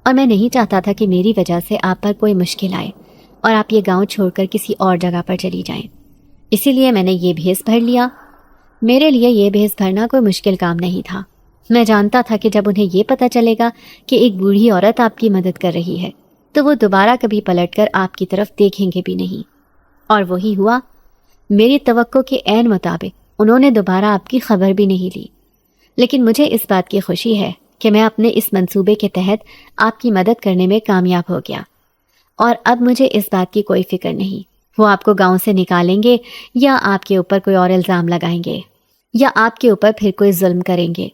اور میں نہیں چاہتا تھا کہ میری وجہ سے آپ پر کوئی مشکل آئے اور آپ یہ گاؤں چھوڑ کر کسی اور جگہ پر چلی جائیں۔ اسی لیے میں نے یہ بھیس بھر لیا۔ میرے لیے یہ بھیس بھرنا کوئی مشکل کام نہیں تھا۔ میں جانتا تھا کہ جب انہیں یہ پتہ چلے گا کہ ایک بوڑھی عورت آپ کی مدد کر رہی ہے تو وہ دوبارہ کبھی پلٹ کر آپ کی طرف دیکھیں گے بھی نہیں۔ اور وہی ہوا۔ میری توقع کے عین مطابق انہوں نے دوبارہ آپ کی خبر بھی نہیں لی۔ لیکن مجھے اس بات کی خوشی ہے کہ میں اپنے اس منصوبے کے تحت آپ کی مدد کرنے میں کامیاب ہو گیا، اور اب مجھے اس بات کی کوئی فکر نہیں وہ آپ کو گاؤں سے نکالیں گے یا آپ کے اوپر کوئی اور الزام لگائیں گے یا آپ کے اوپر پھر کوئی ظلم کریں گے۔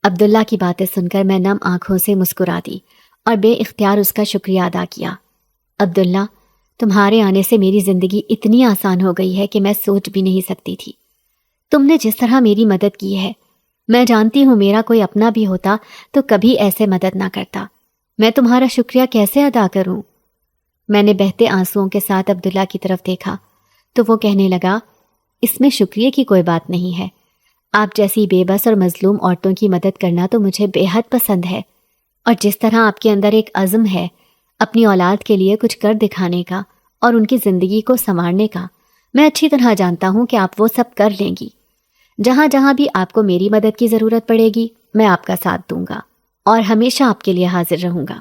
عبداللہ کی باتیں سن کر میں نم آنکھوں سے مسکرا دی اور بے اختیار اس کا شکریہ ادا کیا۔ عبداللہ، تمہارے آنے سے میری زندگی اتنی آسان ہو گئی ہے کہ میں سوچ بھی نہیں سکتی تھی۔ تم نے جس طرح میری مدد کی ہے، میں جانتی ہوں میرا کوئی اپنا بھی ہوتا تو کبھی ایسے مدد نہ کرتا۔ میں تمہارا شکریہ کیسے ادا کروں؟ میں نے بہتے آنسوؤں کے ساتھ عبداللہ کی طرف دیکھا تو وہ کہنے لگا، اس میں شکریہ کی کوئی بات نہیں ہے۔ آپ جیسی بے بس اور مظلوم عورتوں کی مدد کرنا تو مجھے بے حد پسند ہے، اور جس طرح آپ کے اندر ایک عزم ہے اپنی اولاد کے لیے کچھ کر دکھانے کا اور ان کی زندگی کو سنوارنے کا، میں اچھی طرح جانتا ہوں کہ آپ وہ سب کر لیں گی۔ جہاں جہاں بھی آپ کو میری مدد کی ضرورت پڑے گی میں آپ کا ساتھ دوں گا اور ہمیشہ آپ کے لیے حاضر رہوں گا۔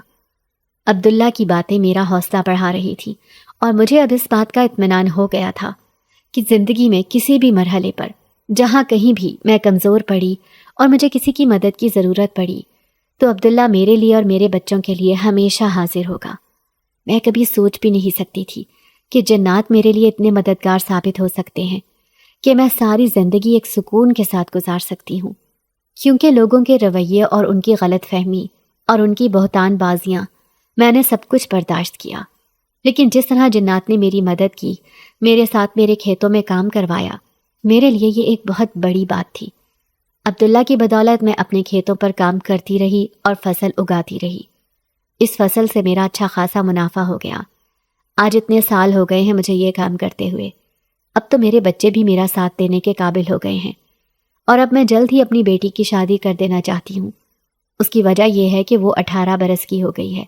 عبداللہ کی باتیں میرا حوصلہ بڑھا رہی تھی اور مجھے اب اس بات کا اطمینان ہو گیا تھا کہ زندگی میں کسی بھی مرحلے پر جہاں کہیں بھی میں کمزور پڑی اور مجھے کسی کی مدد کی ضرورت پڑی تو عبداللہ میرے لیے اور میرے بچوں کے لیے ہمیشہ حاضر ہوگا۔ میں کبھی سوچ بھی نہیں سکتی تھی کہ جنات میرے لیے اتنے مددگار ثابت ہو سکتے ہیں کہ میں ساری زندگی ایک سکون کے ساتھ گزار سکتی ہوں، کیونکہ لوگوں کے رویے اور ان کی غلط فہمی اور ان کی بہتان بازیاں میں نے سب کچھ برداشت کیا، لیکن جس طرح جنات نے میری مدد کی، میرے ساتھ میرے کھیتوں میں کام کروایا، میرے لیے یہ ایک بہت بڑی بات تھی۔ عبداللہ کی بدولت میں اپنے کھیتوں پر کام کرتی رہی اور فصل اگاتی رہی۔ اس فصل سے میرا اچھا خاصا منافع ہو گیا۔ آج اتنے سال ہو گئے ہیں مجھے یہ کام کرتے ہوئے۔ اب تو میرے بچے بھی میرا ساتھ دینے کے قابل ہو گئے ہیں، اور اب میں جلد ہی اپنی بیٹی کی شادی کر دینا چاہتی ہوں۔ اس کی وجہ یہ ہے کہ وہ 18 برس کی ہو گئی ہے،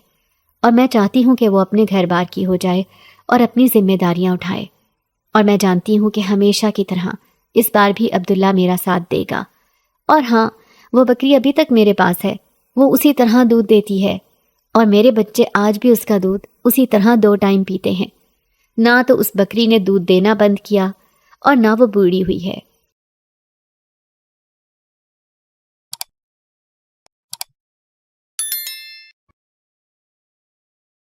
اور میں چاہتی ہوں کہ وہ اپنے گھر بار کی ہو جائے اور اپنی ذمہ داریاں اٹھائے۔ اور میں جانتی ہوں کہ ہمیشہ کی طرح اس بار بھی عبداللہ میرا ساتھ دے گا۔ اور ہاں، وہ بکری ابھی تک میرے پاس ہے، وہ اسی طرح دودھ دیتی ہے، اور میرے بچے آج بھی اس کا دودھ اسی طرح 2 ٹائم پیتے ہیں۔ نہ تو اس بکری نے دودھ دینا بند کیا اور نہ وہ بوڑھی ہوئی ہے۔